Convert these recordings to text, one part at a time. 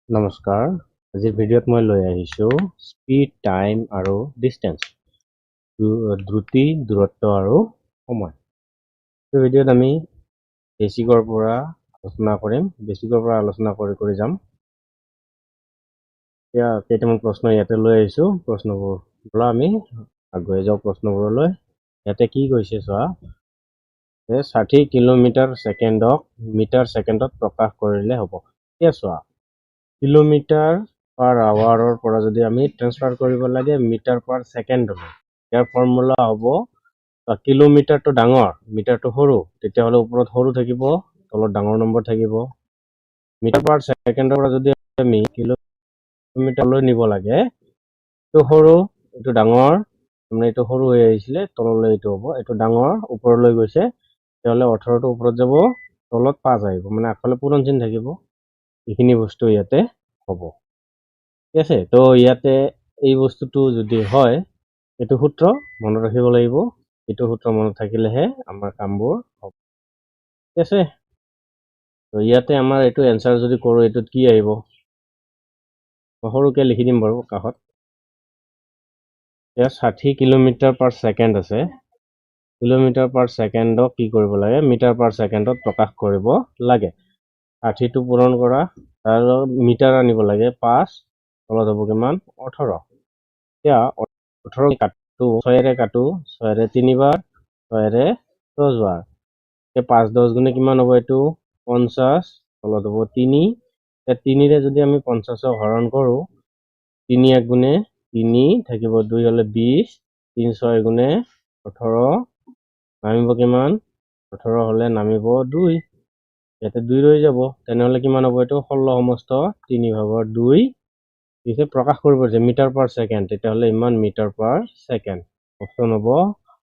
নমস্কাৰ। আজিৰ ভিডিঅ'ত মই লৈ আহিছোঁ স্পীড, টাইম আৰু ডিষ্টেঞ্চ, দ্ৰুতি, দূৰত্ব আৰু সময়। এই ভিডিঅ'ত আমি বেচিকৰ পৰা আলোচনা কৰিম। বেচিকৰ পৰা আলোচনা কৰি যাম। এতিয়া কেইটামান প্ৰশ্ন ইয়াতে লৈ আহিছোঁ। প্ৰশ্নবোৰ ব'লা আমি আগুৱাই যাওঁ প্ৰশ্নবোৰলৈ। ইয়াতে কি কৈছে চোৱা, 60 কিলোমিটাৰ ছেকেণ্ডক মিটাৰ ছেকেণ্ডত প্ৰকাশ কৰিলে হ'ব। এতিয়া চোৱা, কিলোমিটাৰ পাৰ আৱাৰৰ পৰা যদি আমি ট্ৰান্সফাৰ কৰিব লাগে মিটাৰ পাৰ ছেকেণ্ডলৈ, ইয়াৰ ফৰ্মুলা হ'ব কিলোমিটাৰটো ডাঙৰ, মিটাৰটো সৰু, তেতিয়াহ'লে ওপৰত সৰু থাকিব, তলত ডাঙৰ নম্বৰ থাকিব। মিটাৰ পাৰ ছেকেণ্ডৰ পৰা যদি আমি কিলোমিটাৰলৈ নিব লাগে, এইটো সৰু, এইটো ডাঙৰ, মানে এইটো সৰু হৈ আহিছিলে, তললৈ এইটো হ'ব, এইটো ডাঙৰ, ওপৰলৈ গৈছে, তেতিয়াহ'লে 18টো ওপৰত যাব, তলত 5 আহিব, মানে আগফালে পূৰণ চিন থাকিব। এইখিনি বস্তু ইয়াতে হ'ব। ঠিক আছে, তো ইয়াতে এই বস্তুটো যদি হয়, এইটো সূত্ৰ মনত ৰাখিব লাগিব। এইটো সূত্ৰ মনত থাকিলেহে আমাৰ কামবোৰ হ'ব। ঠিক আছে, তো ইয়াতে আমাৰ এইটো এনচাৰ যদি কৰোঁ, এইটোত কি আহিব, মই সৰুকৈ লিখি দিম বাৰু কাষত। ইয়াত 60 কিলোমিটাৰ পাৰ ছেকেণ্ড আছে। কিলোমিটাৰ পাৰ ছেকেণ্ডক কি কৰিব লাগে, মিটাৰ পাৰ ছেকেণ্ডত প্ৰকাশ কৰিব লাগে। 60টো পূৰণ কৰা, আৰু মিটাৰ আনিব লাগে 5, তলত হ'ব কিমান 18। এতিয়া 18 কাটো, 6ৰে কাটো, 6ৰে 3বাৰ, 6ৰে 10 বাৰ। এতিয়া 5 10 গুণে কিমান হ'ব, এইটো 50, তলত হ'ব 3। এতিয়া 3ৰে যদি আমি 50ক হৰণ কৰোঁ, 3 1 গুণে 3 থাকিব, 2 হ'লে 20, 3 6 গুণে 18, নামিব কিমান 18 হ'লে নামিব 2, ইয়াতে 2 ৰৈ যাব, তেনেহ'লে কিমান হ'ব, এইটো 16 সমস্ত 3/2 পিছে প্ৰকাশ কৰিব যে মিটাৰ পাৰ ছেকেণ্ড, তেতিয়াহ'লে ইমান মিটাৰ পাৰ ছেকেণ্ড। অপশ্যন হ'ব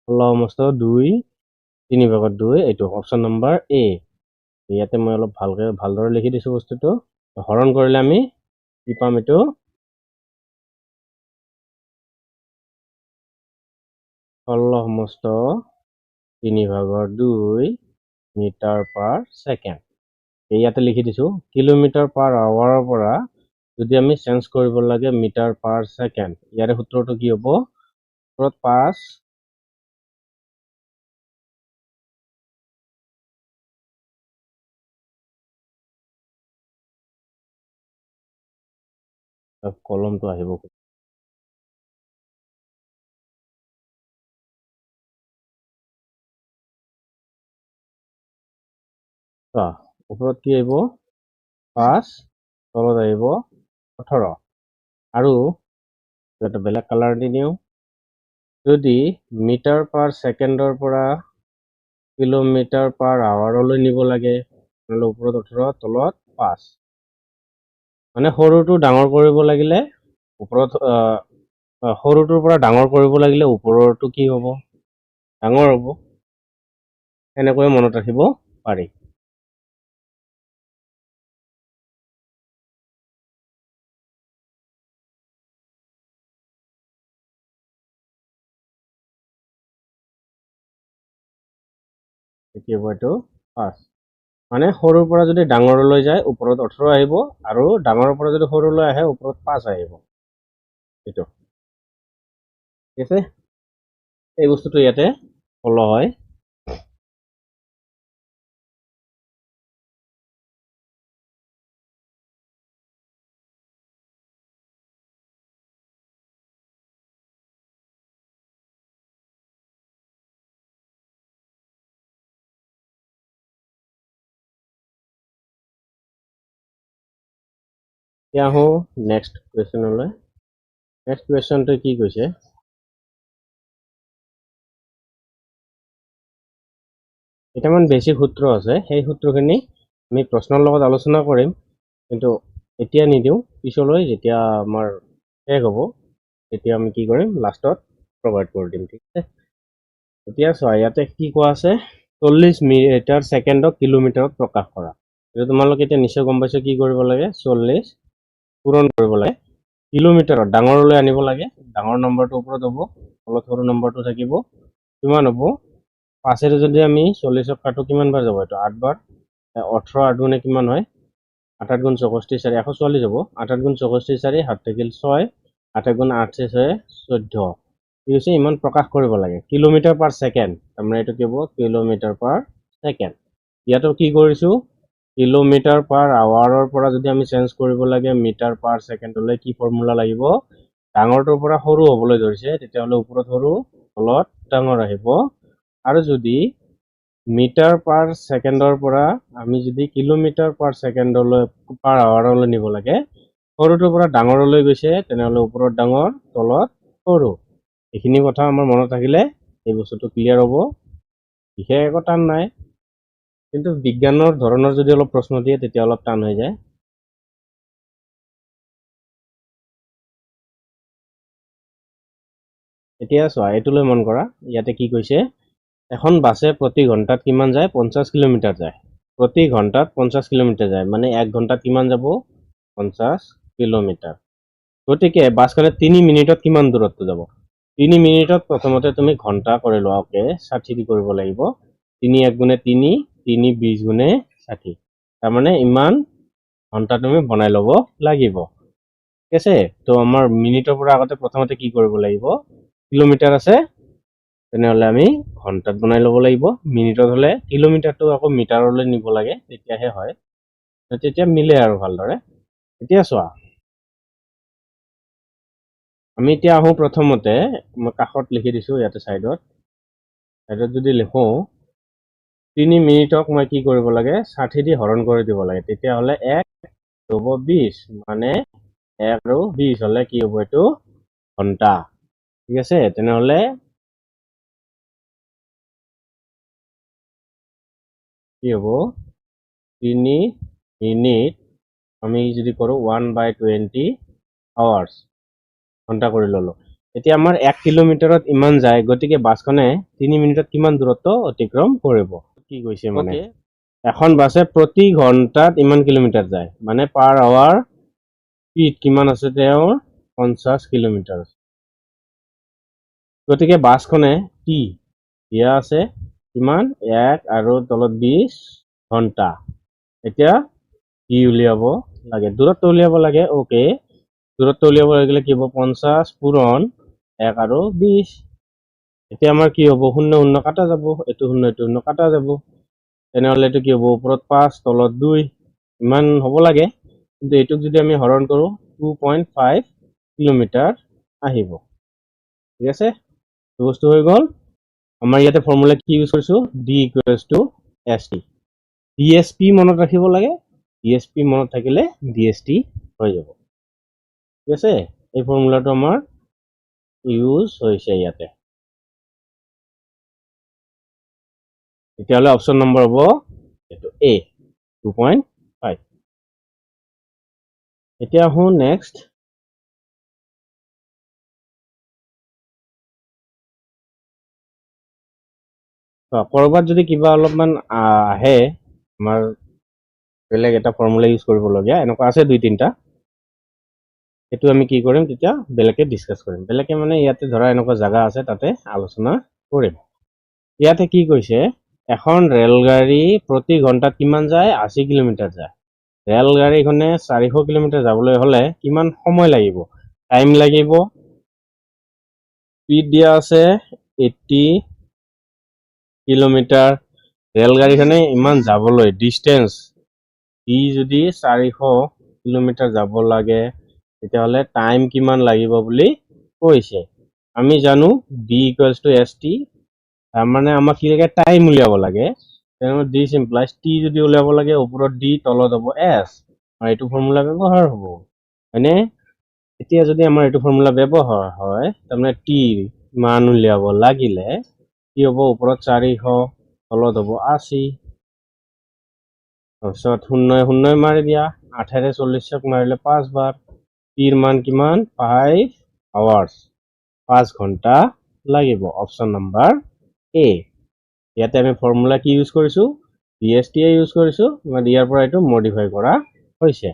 16 সমস্ত 2 3/2, এইটো অপশ্যন নম্বৰ এ। ইয়াতে মই অলপ ভালদৰে লিখি দিছোঁ বস্তুটো। হৰণ কৰিলে আমি কি পাম, এইটো 16 সমস্ত 3/2 মিটাৰ পাৰ ছেকেণ্ড। ইয়াতে লিখি দিছোঁ। কিলোমিটাৰ পাৰ আৱাৰৰ পৰা যদি আমি চেঞ্জ কৰিব লাগে মিটাৰ পাৰ ছেকেণ্ড, ইয়াৰে সূত্ৰটো কি হ'ব, 5 কলমটো আহিব, ওপৰত কি আহিব 5, তলত আহিব 18, আৰু এটা বেলেগ কালাৰ দি দিওঁ। যদি মিটাৰ পাৰ ছেকেণ্ডৰ পৰা কিলোমিটাৰ পাৰ আৱাৰলৈ নিব লাগে, তেনেহ'লে ওপৰত 18, তলত 5। মানে সৰুটো ডাঙৰ কৰিব লাগিলে ওপৰত, সৰুটোৰ পৰা ডাঙৰ কৰিব লাগিলে ওপৰৰটো কি হ'ব, ডাঙৰ হ'ব। এনেকৈ মনত ৰাখিব পাৰি। এতিয়া এইটো 5, মানে সৰুৰ পৰা যদি ডাঙৰলৈ যায় ওপৰত 18 আহিব, আৰু ডাঙৰৰ পৰা যদি সৰুলৈ আহে ওপৰত 5 আহিব। এইটো ঠিক আছে, এই বস্তুটো ইয়াতে ফল হয়। এতিয়া আহোঁ নেক্সট কুৱেশ্যনলৈ। নেক্সট কুৱেশ্যনটো কি কৈছে, কেইটামান বেছিক সূত্ৰ আছে, সেই সূত্ৰখিনি আমি প্ৰশ্নৰ লগত আলোচনা কৰিম, কিন্তু এতিয়া নিদিওঁ, পিছলৈ যেতিয়া আমাৰ শেষ হ'ব তেতিয়া আমি কি কৰিম, লাষ্টত প্ৰভাইড কৰি দিম। ঠিক আছে, এতিয়া চোৱা ইয়াতে কি কোৱা আছে, 40 মিটাৰ ছেকেণ্ডক কিলোমিটাৰত প্ৰকাশ কৰা। এইটো তোমালোকে এতিয়া নিশ্চয় গম পাইছো কি কৰিব লাগে, 40 পূৰণ কৰিব লাগে কিলোমিটাৰত, ডাঙৰলৈ আনিব লাগে, ডাঙৰ নম্বৰটো ওপৰত হ'ব, তলত সৰু নম্বৰটো থাকিব, কিমান হ'ব, 5ৰে যদি আমি 40ক কাটো কিমান বাৰ যাব, এইটো 8 বাৰ, 18 8 গুণে কিমান হয় 8 গুণ 64 4 144 যাব 8 গুণ 64 4 7 থাকিল 6 8 গুণ 8 6 14 কি হৈছে ইমান প্ৰকাশ কৰিব লাগে কিলোমিটাৰ পাৰ সেকেন্ড তাৰমানে এইটো কি হ'ব কিলোমিটাৰ পাৰ সেকেন্ড ইয়াতো কি কৰিছো কিলোমিটাৰ পাৰ আৱাৰৰ পৰা যদি আমি চেঞ্জ কৰিব লাগে মিটাৰ পাৰ সেকেন্ডলৈ কি ফৰ্মুলা লাগিব ডাঙৰটোৰ পৰা সৰু হ'বলৈ ধৰিছে তেতিয়াহ'লে ওপৰত সৰু তলত ডাঙৰ আহিব আৰু যদি মিটাৰ পাৰ সেকেন্ডৰ পৰা আমি যদি কিলোমিটাৰ পাৰ সেকেন্ডলৈ পাৰ আৱাৰলৈ নিব লাগে সৰুটোৰ পৰা ডাঙৰলৈ গৈছে তেনেহ'লে ওপৰত ডাঙৰ তলত সৰু এইখিনি কথা আমাৰ মনত থাকিলে এই বস্তুটো ক্লিয়াৰ হ'ব বিশেষ একো টান নাই কিন্তু বিজ্ঞানৰ ধৰণৰ যদি অলপ প্ৰশ্ন দিয়ে তেতিয়া অলপ টান হৈ যায় এতিয়া চোৱা এইটোলৈ মন কৰা ইয়াতে কি কৈছে এখন বাছে প্ৰতি ঘণ্টাত কিমান যায় 50 কিলোমিটাৰ যায় প্ৰতি ঘণ্টাত 50 কিলোমিটাৰ যায় মানে 1 ঘণ্টাত কিমান যাব 50 কিলোমিটাৰ গতিকে বাছখনে 3 মিনিটত কিমান দূৰত্ব যাব 3 মিনিটত প্ৰথমতে তুমি ঘণ্টা কৰি লোৱা ওকে 60 দি কৰিব লাগিব 3 1 গুণে 3 3 20 গুণে 60 তাৰমানে ইমান ঘণ্টা তুমি বনাই ল'ব লাগিব ঠিক আছে তো আমাৰ মিনিটৰ পৰা আগতে প্ৰথমতে কি কৰিব লাগিব কিলোমিটাৰ আছে তেনেহ'লে আমি ঘণ্টাত বনাই ল'ব লাগিব মিনিটত হ'লে কিলোমিটাৰটো আকৌ মিটাৰলৈ নিব লাগে তেতিয়াহে হয় তেতিয়া মিলে আৰু ভালদৰে এতিয়া চোৱা আমি এতিয়া আহোঁ প্ৰথমতে মই কাষত লিখি দিছোঁ ইয়াতে চাইডত যদি লিখোঁ 3 মিনিটক মই কি কৰিব লাগে 60 দি হৰণ কৰি দিব লাগে তেতিয়াহ'লে 1 হ'ব 20 মানে 1 আৰু 20 হ'লে কি হ'ব এইটো ঘণ্টা ঠিক আছে তেনেহ'লে কি হ'ব 3 মিনিট আমি যদি কৰোঁ 1/20 আৱাৰ্ছ ঘণ্টা কৰি ল'লো এতিয়া আমাৰ 1 কিলোমিটাৰত ইমান যায় গতিকে বাছখনে 3 মিনিটত কিমান দূৰত্ব অতিক্ৰম কৰিব কি কৈছে মানে এখন বাছে প্ৰতি ঘণ্টাত ইমান কিলোমিটাৰ যায় মানে পাৰ আৱাৰ স্পীড কিমান আছে তেওঁৰ 50 কিলোমিটাৰ গতিকে বাছখনে টি দিয়া আছে কিমান 1 আৰু তলত 20 ঘণ্টা এতিয়া কি উলিয়াব লাগে দূৰত্ব উলিয়াব লাগে ওকে দূৰত্ব উলিয়াব লাগিলে কি হ'ব 50 পূৰণ 1 আৰু 20 এতিয়া আমাৰ কি হ'ব 0 0 কাটা যাব এইটো 0 কাটা যাব তেনেহ'লে এইটো কি হ'ব ওপৰত 5 তলত 2 ইমান হ'ব লাগে কিন্তু এইটোক যদি আমি হৰণ কৰোঁ 2.5 কিলোমিটাৰ আহিব ঠিক আছে বস্তু হৈ গ'ল আমাৰ ইয়াতে ফৰ্মুলা কি ইউজ কৰিছোঁ D equals to S T ডিএছপি মনত ৰাখিব লাগে ডিএছপি মনত থাকিলে ডিএছটি হৈ যাব ঠিক আছে এই ফৰ্মুলাটো আমাৰ ইউজ হৈছে ইয়াতে তেতিয়াহ'লে অপশ্যন নম্বৰ হ'ব এইটো এ 2.5 এতিয়া আহোঁ নেক্সট কৰবাত যদি কিবা অলপমান আহে আমাৰ বেলেগ এটা ফৰ্মুলা ইউজ কৰিবলগীয়া এনেকুৱা আছে 2-3টা সেইটো আমি কি কৰিম তেতিয়া বেলেগে ডিসকাস কৰিম বেলেগে মানে ইয়াতে ধৰা এনেকুৱা জায়গা আছে তাতে আলোচনা কৰিম ইয়াতে কি কৈছে এখন ৰেলগাড়ী প্ৰতি ঘণ্টাত কিমান যায় 80 কিলোমিটাৰ যায় ৰেলগাড়ীখনে 400 কিলোমিটাৰ যাবলৈ হলে কিমান সময় লাগিব টাইম লাগিব স্পীড দিয়া আছে 80 কিলোমিটাৰ ৰেলগাড়ীখনে ইমান যাবলৈ ডিস্টেন্স ই যদি 400 কিলোমিটাৰ যাব লাগে তেতিয়াহ'লে টাইম কিমান লাগিব বুলি কৈছে আমি জানো D equals to S T তাৰমানে আমাক কি লাগে টাইম উলিয়াব লাগে তেনেহ'লে দিছ ইমপ্লাইজ টি যদি উলিয়াব লাগে ওপৰত ডি তলত হ'ব এছ আৰু এইটো ফৰ্মুলা ব্যৱহাৰ হ'ব হয়নে এতিয়া যদি আমাৰ এইটো ফৰ্মুলা ব্যৱহাৰ হয় তাৰমানে টি মান উলিয়াব লাগিলে কি হ'ব ওপৰত 400 তলত হ'ব 80 তাৰপিছত 0 মাৰি দিয়া 8ৰে 40ক মাৰিলে 5 বাৰ টিৰ মান কিমান 5 আৱাৰ্ছ 5 ঘণ্টা লাগিব অপশ্যন নম্বৰ এ ইয়াতে আমি ফৰ্মুলা কি ইউজ কৰিছোঁ ডিএছটি ইউজ কৰিছোঁ মানে ইয়াৰ পৰা এইটো মডিফাই কৰা হৈছে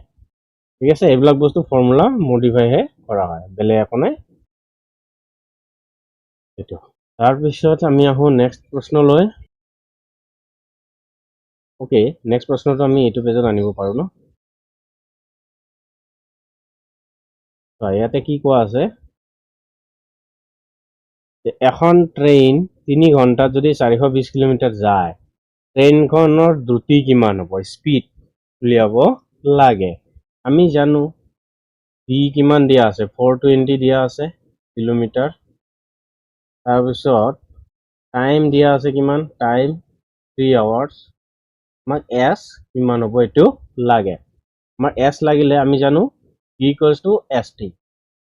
ঠিক আছে এইবিলাক বস্তু ফৰ্মুলা মডিফাইহে কৰা হয় বেলেগ একো নাই এইটো তাৰপিছত আমি আহোঁ নেক্সট প্ৰশ্নলৈ ওকে নেক্সট প্ৰশ্নটো আমি এইটো পেজত আনিব পাৰোঁ ন ইয়াতে কি কোৱা আছে যে এখন ট্ৰেইন 3 ঘণ্টাত যদি 420 কিলোমিটাৰ যায় ট্ৰেইনখনৰ দ্ৰুতি কিমান হ'ব স্পীড উলিয়াব লাগে আমি জানো ভি কিমান দিয়া আছে 420 দিয়া আছে কিলোমিটাৰ তাৰপিছত টাইম দিয়া আছে কিমান টাইম 3 আৱাৰ্ছ আমাক এছ কিমান হ'ব এইটো লাগে আমাৰ এছ লাগিলে আমি জানো V equals to S T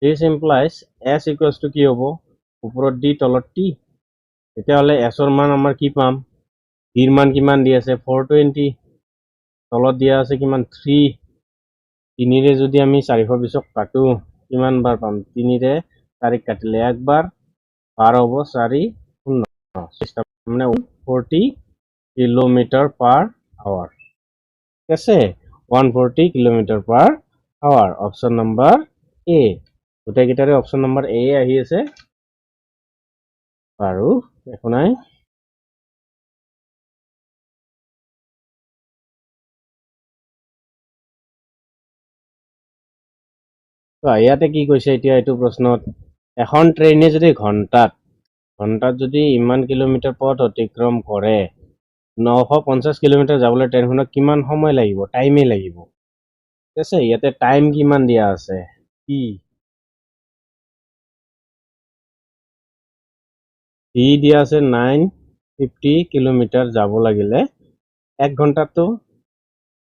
this implies S equals to কি হ'ব ওপৰত ডি তলত টি তেতিয়াহ'লে এছৰ মান আমাৰ কি পাম ভিৰ মান কিমান দি আছে 420 তলত দিয়া আছে কিমান 3 তিনিৰে যদি আমি 420ক কাটো কিমান বাৰ পাম তিনিৰে 4 কাটিলে একবাৰ 12 হ'ব 4 0 মানে 140 কিলোমিটাৰ পাৰ আৱাৰ ঠিক আছে 140 kilometre per hour option number A গোটেইকেইটাৰে অপশ্যন নম্বৰ এ আহি আছে আৰু একো নাই ইয়াতে কি কৈছে এতিয়া এইটো প্ৰশ্নত এখন ট্ৰেইনে যদি ঘণ্টাত যদি ইমান কিলোমিটাৰ পথ অতিক্ৰম কৰে 950 কিলোমিটাৰ যাবলৈ ট্ৰেইনখনক কিমান সময় লাগিব টাইমে লাগিব ঠিক আছে ইয়াতে টাইম কিমান দিয়া আছে কি দিয়া আছে 950 কিলোমিটাৰ যাব লাগিলে 1 ঘণ্টাতো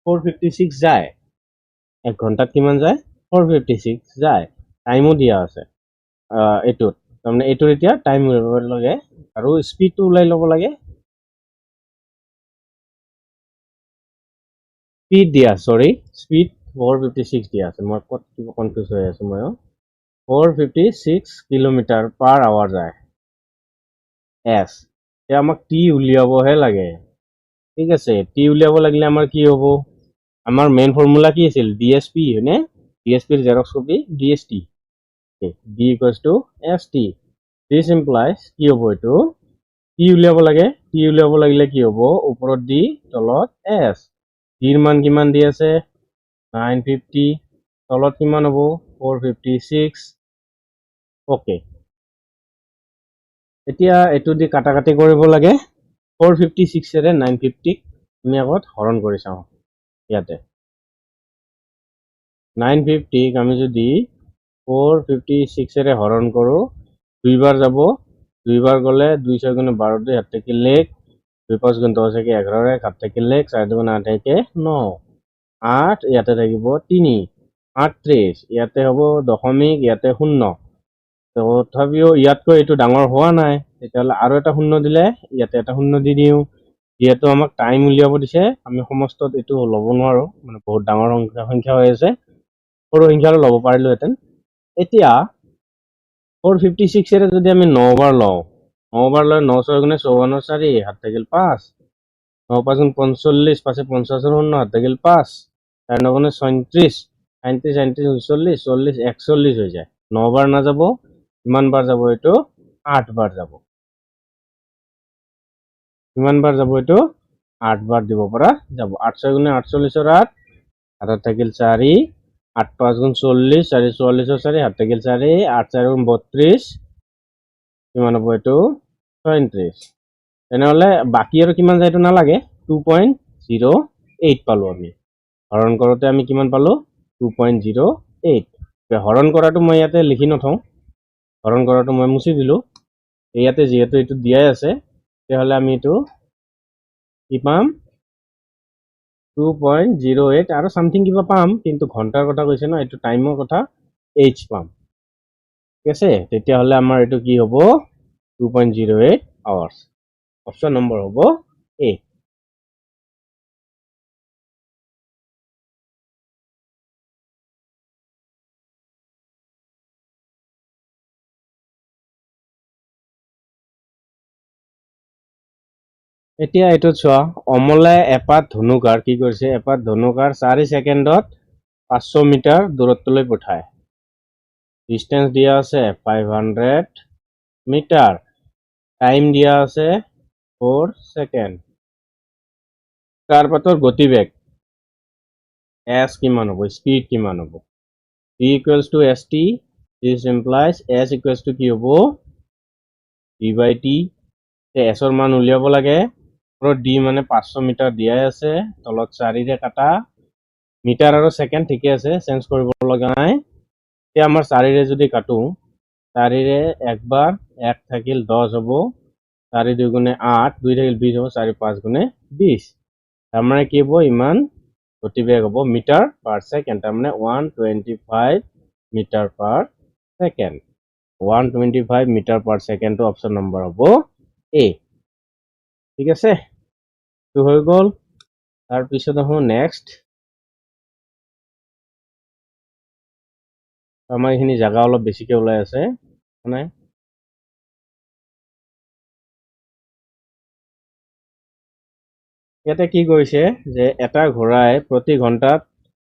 456 যায় 1 ঘণ্টাত কিমান যায় 456 যায় টাইমো দিয়া আছে এইটোত তাৰমানে এইটোৰ এতিয়া টাইম উলিয়াব লাগে আৰু স্পীডটো ওলাই ল'ব লাগে স্পীড দিয়া সৰি স্পীড 456 দিয়া আছে মই ক'ত কিবা কনফিউজ হৈ আছো মই 456 কিলোমিটাৰ পাৰ আৱাৰ যায় এছ এতিয়া আমাক টি উলিয়াবহে লাগে ঠিক আছে টি উলিয়াব লাগিলে আমাৰ কি হ'ব আমাৰ মেইন ফৰ্মুলা কি আছিল ডিএছপি হয়নে ডিএছপিৰ xerox copy DST D equals to S T this implies কি হ'ব এইটো টি উলিয়াব লাগে টি উলিয়াব লাগিলে কি হ'ব ওপৰত ডি তলত এছ ডিৰ মান কিমান দি আছে 950 তলত কিমান হ'ব 456 ওকে এতিয়া এইটো দি কাটাকাটি কৰিব লাগে 456 ৰে 950 আমি আগত হৰণ কৰি চাওঁ ইয়াতে 950 আমি যদি 456 ৰে হৰণ কৰো দুইবাৰ যাব দুইবাৰ গ'লে 2 6 গুণ 12 2 হাত থেকে লেখ 2 5 গুণ 10 থেকে 11 1 হাত থেকে লেখ 4 2 8 থেকে 9 8 ইয়াতে থাকিব 3 38 ইয়াতে হ'ব দশমিক ইয়াতে 0 তথাপিও ইয়াতকৈ এইটো ডাঙৰ হোৱা নাই তেতিয়াহ'লে আৰু এটা 0 দিলে ইয়াতে এটা 0 দি দিওঁ যিহেতু আমাক টাইম উলিয়াব দিছে আমি সমস্তত এইটো ল'ব নোৱাৰো মানে বহুত ডাঙৰ সংখ্যা হৈ আছে সৰু সংখ্যাটো ল'ব পাৰিলোহেঁতেন এতিয়া 456 ৰে যদি আমি 9 বাৰ লওঁ 9 বাৰ লৈ 9 6 গুণে 54 4 হাত থাকিল 5 9 5 গুণ 45 5 50 0 হাত থাকিল 5 4 9 গুণে 37 37 39 40 40 41 হৈ যায় 9 বাৰ নাযাব কিমান বাৰ যাব এইটো 8 বাৰ যাব কিমান বাৰ যাব এইটো 8 বাৰ দিব পৰা যাব 8 6 গুণে 48 ৰ 8 হাতত থাকিল 4 8 5 গুণ 40 4 44 4 হাত থাকিল 4 8 4 গুণ 32 কিমান হ'ব এইটো 37 তেনেহ'লে বাকী আৰু কিমান যায় এইটো নালাগে 2.08 পালো আমি হৰণ কৰোঁতে আমি কিমান পালো 2.08 হৰণ কৰাটো মই ইয়াতে লিখি নথওঁ হৰণ কৰাটো মই মুছি দিলোঁ ইয়াতে যিহেতু এইটো দিয়াই আছে তেতিয়াহ'লে আমি এইটো কি পাম 2.08 আৰু সামথিং কিবা পাম কিন্তু ঘণ্টাৰ কথা কৈছে ন এইটো টাইমৰ কথা এইচ পাম ঠিক আছে তেতিয়াহ'লে আমাৰ এইটো কি হ'ব 2.08 আৱাৰ্ছ অপশ্যন নম্বৰ হ'ব এ এতিয়া এইটো চোৱা অমলে এপাত ধনুকাৰ কি কৰিছে এপাত ধনুকাৰ 4 ছেকেণ্ডত 500 মিটাৰ দূৰত্বলৈ পঠায় ডিস্টেন্স দিয়া আছে 500 মিটাৰ টাইম দিয়া আছে 4 ছেকেণ্ড কাৰপাতৰ গতিবেগ এছ কিমান হ'ব স্পীড কিমান হ'ব P equals to ST. This implies S equals to কি হ'ব D by T. S ৰ মান উলিয়াব লাগে। D মানে 500 মিটাৰ দিয়াই আছে, তলত 4ৰে কাটা, মিটাৰ আৰু ছেকেণ্ড ঠিকে আছে, চেঞ্জ কৰিব লগা নাই। এতিয়া আমাৰ 4ৰে যদি কাটো, 4ৰে একবাৰ 1 থাকিল 10 হ'ব, 4 2 গুণে 8, 2 থাকিল 20 হ'ব, 4 5 গুণে 20। তাৰমানে কি হ'ব, ইমান গতিবেগ হ'ব মিটাৰ পাৰ ছেকেণ্ড, তাৰমানে 125 metre per second. 125 metre per ছেকেণ্ডটো অপশ্যন নম্বৰ হ'ব এ। ঠিক আছে, এইটো হৈ গ'ল। তাৰপিছত আহোঁ নেক্সট। আমাৰ এইখিনি জাগা অলপ বেছিকে ওলাই আছে মানে ইয়াতে কি কৰিছে যে এটা ঘোঁৰাই প্ৰতি ঘণ্টাত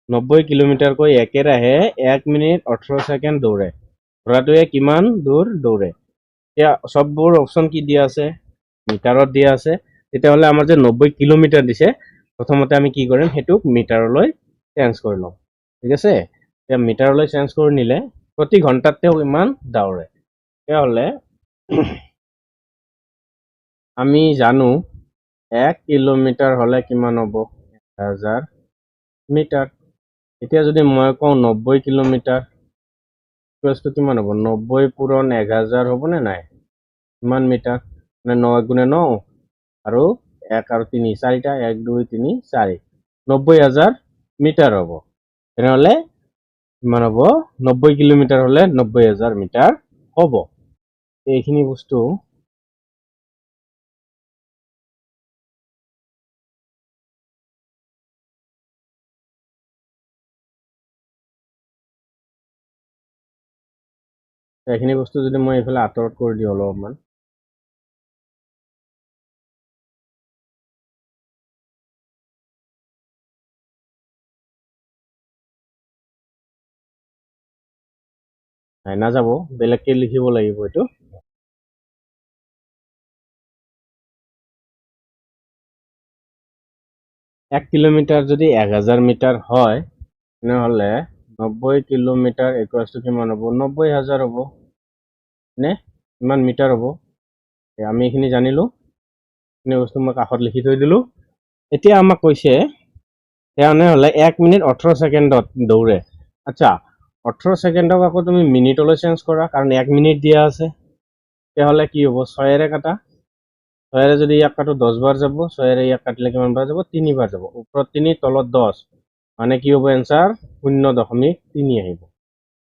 90 কিলোমিটাৰকৈ একেৰাহে 1 মিনিট 18 ছেকেণ্ড দৌৰে। ঘোঁৰাটোৱে কিমান দূৰ দৌৰে? এতিয়া সববোৰ অপশ্যন কি দিয়া আছে, মিটাৰত দিয়া আছে। তেতিয়াহ'লে আমাৰ যে 90 কিলোমিটাৰ দিছে, প্ৰথমতে আমি কি কৰিম, সেইটোক মিটাৰলৈ চেঞ্জ কৰি ল'ম। ঠিক আছে, এতিয়া মিটাৰলৈ চেঞ্জ কৰি নিলে প্ৰতি ঘণ্টাত তেওঁ ইমান দৌৰে। তেতিয়াহ'লে আমি জানো 1 কিলোমিটাৰ হ'লে কিমান হ'ব, 1000 মিটাৰ। এতিয়া যদি মই কওঁ 90 কিলোমিটাৰ প্লাছটো কিমান হ'ব, 90 পূৰণ 1000 হ'বনে নাই? কিমান মিটাৰ? মানে 9 গুণে 9 আৰু 1 আৰু 3 4টা, 1 2 3 4, 90,000 মিটাৰ হ'ব। তেনেহ'লে কিমান হ'ব, 90 কিলোমিটাৰ হ'লে 90,000 মিটাৰ হ'ব। এইখিনি বস্তু যদি মই এইফালে আঁতৰত কৰি দিওঁ অলপমান, নাযাব, বেলেগকে লিখিব লাগিব এইটো। 1 কিলোমিটাৰ যদি 1000 মিটাৰ হয়, তেনেহ'লে 90 কিলোমিটাৰ ইকুৱেলছ টু কিমান হ'ব, 90,000 হ'ব নে কিমান মিটাৰ হ'ব। আমি এইখিনি জানিলোঁ, এইখিনি বস্তু মই কাষত লিখি থৈ দিলোঁ। এতিয়া আমাক কৈছে তেনেহ'লে 1 মিনিট 18 ছেকেণ্ডত দৌৰে। আচ্ছা, 18 ছেকেণ্ডক আকৌ তুমি মিনিটলৈ চেঞ্জ কৰা, কাৰণ 1 মিনিট দিয়া আছে। তেতিয়াহ'লে কি হ'ব, 6ৰে কাটা, 6ৰে যদি ইয়াক কাটো 10 বাৰ যাব, 6ৰে ইয়াক কাটিলে কিমান বাৰ যাব, 3 বাৰ যাব। ওপৰত 3 তলত 10, মানে কি হ'ব এনচাৰ 0.3 আহিব।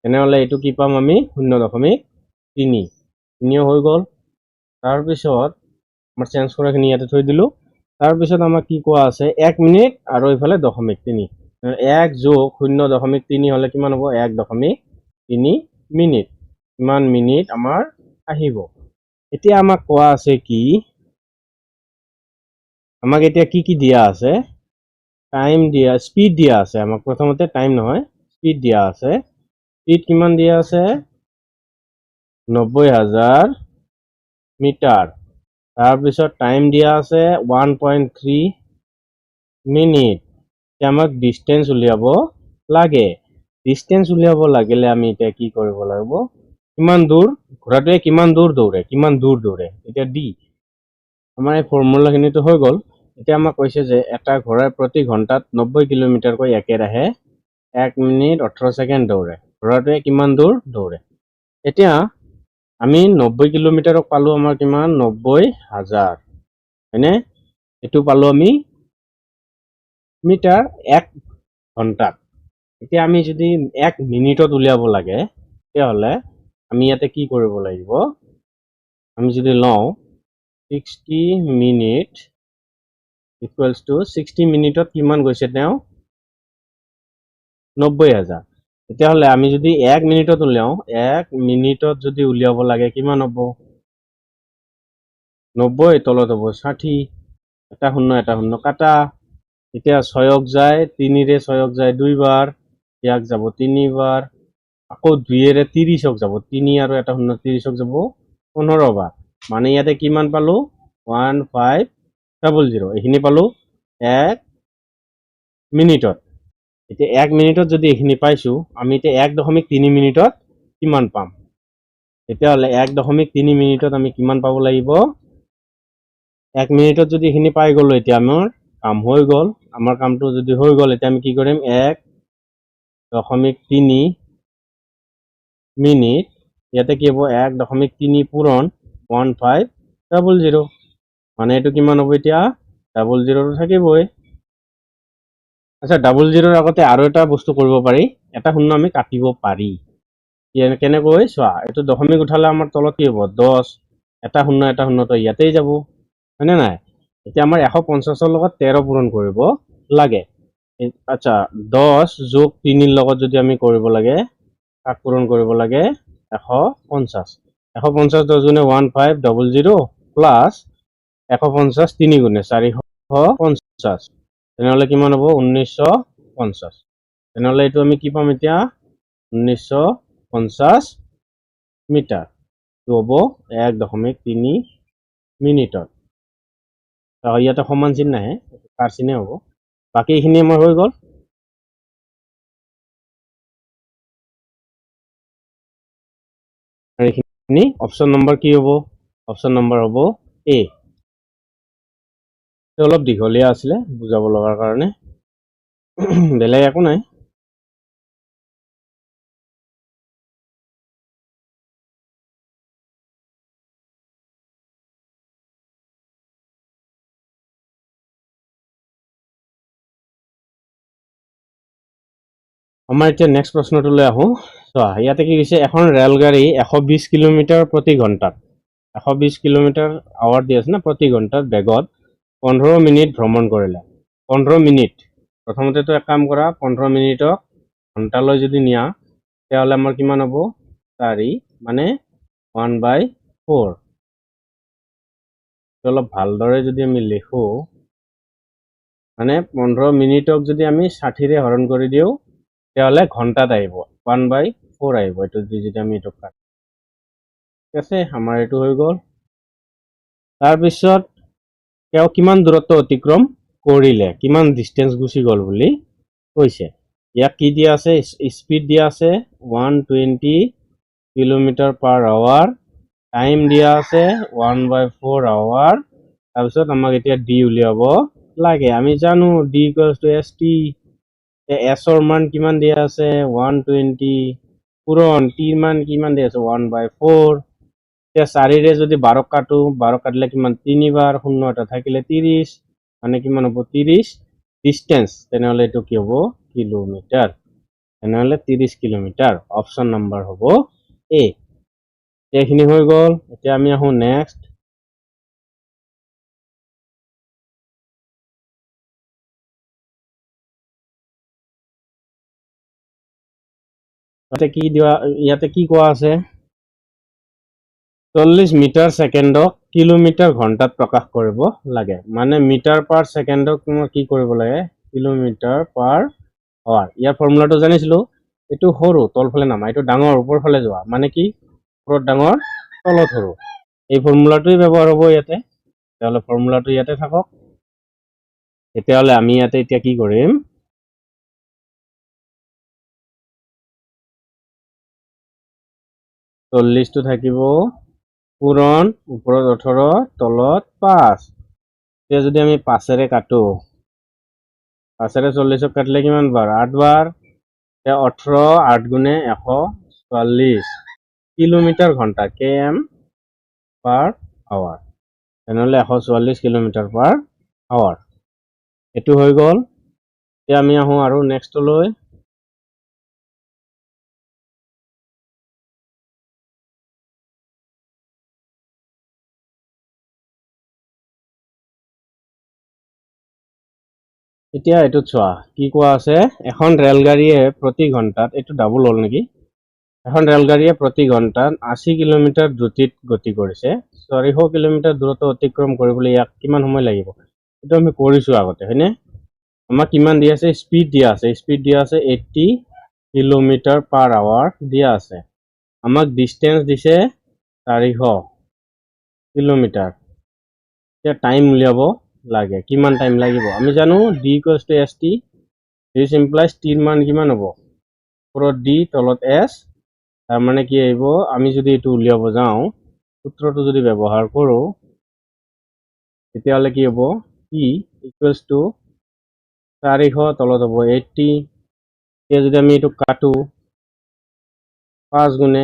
তেনেহ'লে এইটো কি পাম আমি, 0.3 হৈ গ'ল। তাৰপিছত আমাৰ চেঞ্জ কৰাখিনি ইয়াতে থৈ দিলোঁ। তাৰপিছত আমাক কি কোৱা আছে, 1 মিনিট আৰু এইফালে 0.3, 1 যোগ 0.3 হ'লে কিমান হ'ব, 1.3 মিনিট। কিমান মিনিট আমাৰ আহিব। এতিয়া আমাক কোৱা আছে কি, আমাক এতিয়া কি কি দিয়া আছে, টাইম দিয়া, স্পীড দিয়া আছে। আমাক প্ৰথমতে টাইম নহয়, স্পীড দিয়া আছে। স্পীড কিমান দিয়া আছে, 90,000 মিটাৰ। তাৰপিছত টাইম দিয়া আছে 1.3 মিনিট। আমাক ডিষ্টেঞ্চ উলিয়াব লাগে। ডিষ্টেঞ্চ উলিয়াব লাগিলে আমি এতিয়া কি কৰিব লাগিব, কিমান দূৰ ঘোঁৰাটোৱে কিমান দূৰ দৌৰে, কিমান দূৰ দৌৰে, এতিয়া ডি। আমাৰ এই ফৰ্মুলাখিনিতো হৈ গ'ল। এতিয়া আমাক কৈছে যে এটা ঘোঁৰাই প্ৰতি ঘণ্টাত 90 কিলোমিটাৰকৈ একেৰাহে 1 মিনিট 18 ছেকেণ্ড দৌৰে। ঘোঁৰাটোৱে কিমান দূৰ দৌৰে। এতিয়া আমি 90 কিলোমিটাৰক পালোঁ আমাৰ কিমান, 90,000 হয়নে। এইটো পালোঁ আমি মিটাৰ 1 ঘণ্টাত। এতিয়া আমি যদি 1 মিনিটত উলিয়াব লাগে, তেতিয়াহ'লে আমি ইয়াতে কি কৰিব লাগিব, আমি যদি লওঁ 60 মিনিট ইকুৱেলছ টু 60 মিনিটত কিমান গৈছে তেওঁ, 90,000। তেতিয়াহ'লে আমি যদি 1 মিনিটত উলিয়াওঁ, 1 মিনিটত যদি উলিয়াব লাগে কিমান হ'ব, 90 তলত হ'ব 60, এটা শূন্য কাটা। এতিয়া 6ক যায়, 3ৰে 6ক যায় 2 বাৰ, ইয়াক যাব 3 বাৰ, আকৌ 2ৰে 30ক যাব, 3 আৰু এটা শূন্য 30ক যাব 15 বাৰ। মানে ইয়াতে কিমান পালোঁ, 1500, এইখিনি পালোঁ 1 মিনিটত। এতিয়া 1 মিনিটত যদি এইখিনি পাইছোঁ, আমি এতিয়া 1.3 মিনিটত কিমান পাম? তেতিয়াহ'লে 1.3 মিনিটত আমি কিমান পাব লাগিব? 1 মিনিটত যদি এইখিনি পাই গ'লো, এতিয়া আমাৰ কাম হৈ গ'ল। আমাৰ কামটো যদি হৈ গ'ল, এতিয়া আমি কি কৰিম? 1.3 মিনিট, ইয়াতে কি হ'ব? 1.3 পূৰণ 1500, মানে এইটো কিমান হ'ব এতিয়া? 00 থাকিবই। আচ্ছা, 00ৰ আগতে আৰু এটা বস্তু কৰিব পাৰি, এটা শূন্য আমি কাটিব পাৰি। কেনেকৈ চোৱা, এইটো দশমিক উঠালে আমাৰ তলত কি হ'ব? 10, এটা শূন্য তো ইয়াতেই যাব, হয়নে নাই? এতিয়া আমাৰ 150ৰ লগত 13 পূৰণ কৰিব লাগে। আচ্ছা, 10 যোগ 3ৰ লগত যদি আমি কৰিব লাগে, কাক পূৰণ কৰিব লাগে? 150। 150 10 গুণে 1500 প্লাছ 150 3 গুণে 450, তেনেহ'লে কিমান হ'ব? 1950। তেনেহ'লে এইটো আমি কি পাম এতিয়া? 1950 মিটাৰ। এইটো হ'ব 1.3 মিনিটত। ইয়াতে সমান চিন নাহে, কাৰ চিনে হ'ব। বাকী এইখিনি আমাৰ হৈ গ'ল। আৰু এইখিনি অপশ্যন নম্বৰ কি হ'ব? অপশ্যন নম্বৰ হ'ব এ। অলপ দীঘলীয়া আছিলে বুজাব লগাৰ কাৰণে, বেলেগ একো নাই। আমাৰ এতিয়া নেক্সট প্ৰশ্নটোলৈ আহোঁ। চোৱা, ইয়াতে কি কৈছে? এখন ৰেলগাড়ী 120 কিলোমিটাৰ প্ৰতি ঘণ্টাত 120 কিলোমিটাৰ আৱাৰ দি আছে না, প্ৰতি ঘণ্টাত বেগত 15 মিনিট ভ্ৰমণ কৰিলে। 15 মিনিট, প্ৰথমতেতো এক কাম কৰা, 15 মিনিটক ঘণ্টালৈ যদি নিয়া, তেতিয়াহ'লে আমাৰ কিমান হ'ব? 4, মানে 1/4। অলপ ভালদৰে যদি আমি লিখোঁ, মানে 15 মিনিটক যদি আমি 60ৰে হৰণ কৰি দিওঁ, তেতিয়াহ'লে ঘণ্টাত আহিব 1/4 আহিব। এইটো যদি আমি এইটো কাটো, ঠিক আছে, আমাৰ এইটো হৈ গ'ল। তাৰপিছত তেওঁ কিমান দূৰত্ব অতিক্ৰম কৰিলে, কিমান ডিষ্টেঞ্চ গুচি গ'ল বুলি কৈছে। ইয়াক কি দিয়া আছে? স্পীড দিয়া আছে 120 কিলোমিটাৰ পাৰ আৱাৰ, টাইম দিয়া আছে 1/4 আৱাৰ। তাৰপিছত আমাক এতিয়া ডি উলিয়াব লাগে। আমি জানো D equals to S T. এছৰ মান কিমান দিয়া আছে? 120 পূৰণ টিৰ মান কিমান দিয়া আছে? 1/4। এতিয়া 4ৰে যদি 12 কাটো, 12 কাটিলে কিমান? 3 বাৰ, 0 এটা থাকিলে 30, মানে কিমান হ'ব? 30 ডিষ্টেঞ্চ। তেনেহ'লে এইটো কি হ'ব? কিলোমিটাৰ। তেনেহ'লে 30 কিলোমিটাৰ। অপশ্যন নম্বৰ হ'ব এ। এইখিনি হৈ গ'ল। এতিয়া আমি আহোঁ নেক্সট। ইয়াতে কি কোৱা আছে? 40 মিটাৰ ছেকেণ্ডক কিলোমিটাৰ ঘণ্টাত প্ৰকাশ কৰিব লাগে। মানে মিটাৰ পাৰ ছেকেণ্ডক তোমাৰ কি কৰিব লাগে? Kilometre per hour. ইয়াৰ ফৰ্মুলাটো জানিছিলোঁ। এইটো সৰু, তলফালে নামা, এইটো ডাঙৰ, ওপৰ ফালে যোৱা। মানে কি? ওপৰত ডাঙৰ, তলত সৰু। এই ফৰ্মুলাটোৱে ব্যৱহাৰ হ'ব ইয়াতে। তেতিয়াহ'লে ফৰ্মুলাটো ইয়াতে থাকক। তেতিয়াহ'লে আমি ইয়াতে এতিয়া কি কৰিম? 40টো থাকিব পূৰণ, ওপৰত 18, তলত 5। এতিয়া যদি আমি 5ৰে কাটো, 5ৰে 40ক কাটিলে কিমান বাৰ? 8 বাৰ। এতিয়া 18, 8 গুণে 140 কিলোমিটাৰ ঘণ্টা, km পাৰ আৱাৰ। তেনেহ'লে 144 কিলোমিটাৰ পাৰ আৱাৰ। এইটো হৈ গ'ল। এতিয়া আমি আহোঁ আৰু নেক্সটলৈ। এতিয়া এইটোত চোৱা, কি কোৱা আছে? এখন ৰেলগাড়ীয়ে প্ৰতি ঘণ্টাত, এইটো ডাবল হ'ল নেকি? এখন ৰেলগাড়ীয়ে প্ৰতি ঘণ্টাত 80 কিলোমিটাৰ দ্ৰুতিত গতি কৰিছে। 400 কিলোমিটাৰ দূৰত্ব অতিক্ৰম কৰিবলৈ ইয়াক কিমান সময় লাগিব? এইটো আমি কৰিছোঁ আগতে, হয়নে? আমাক কিমান দিয়া আছে? স্পীড দিয়া আছে। স্পীড দিয়া আছে 80 কিলোমিটাৰ পাৰ আৱাৰ দিয়া আছে। আমাক ডিষ্টেঞ্চ দিছে 400 কিলোমিটাৰ। এতিয়া টাইম উলিয়াব লাগে। কিমান টাইম লাগিব? আমি জানো D equals to S T. This implies টিৰ মান কিমান হ'ব ওপৰত ডি তলত এছ তাৰ মানে কি আহিব আমি যদি এইটো উলিয়াব যাওঁ সূত্ৰটো যদি ব্যৱহাৰ কৰোঁ তেতিয়াহ'লে কি হ'ব ই ইকুৱেলছ টু 400 তলত হ'ব 80 এতিয়া যদি আমি এইটো কাটো 5 গুণে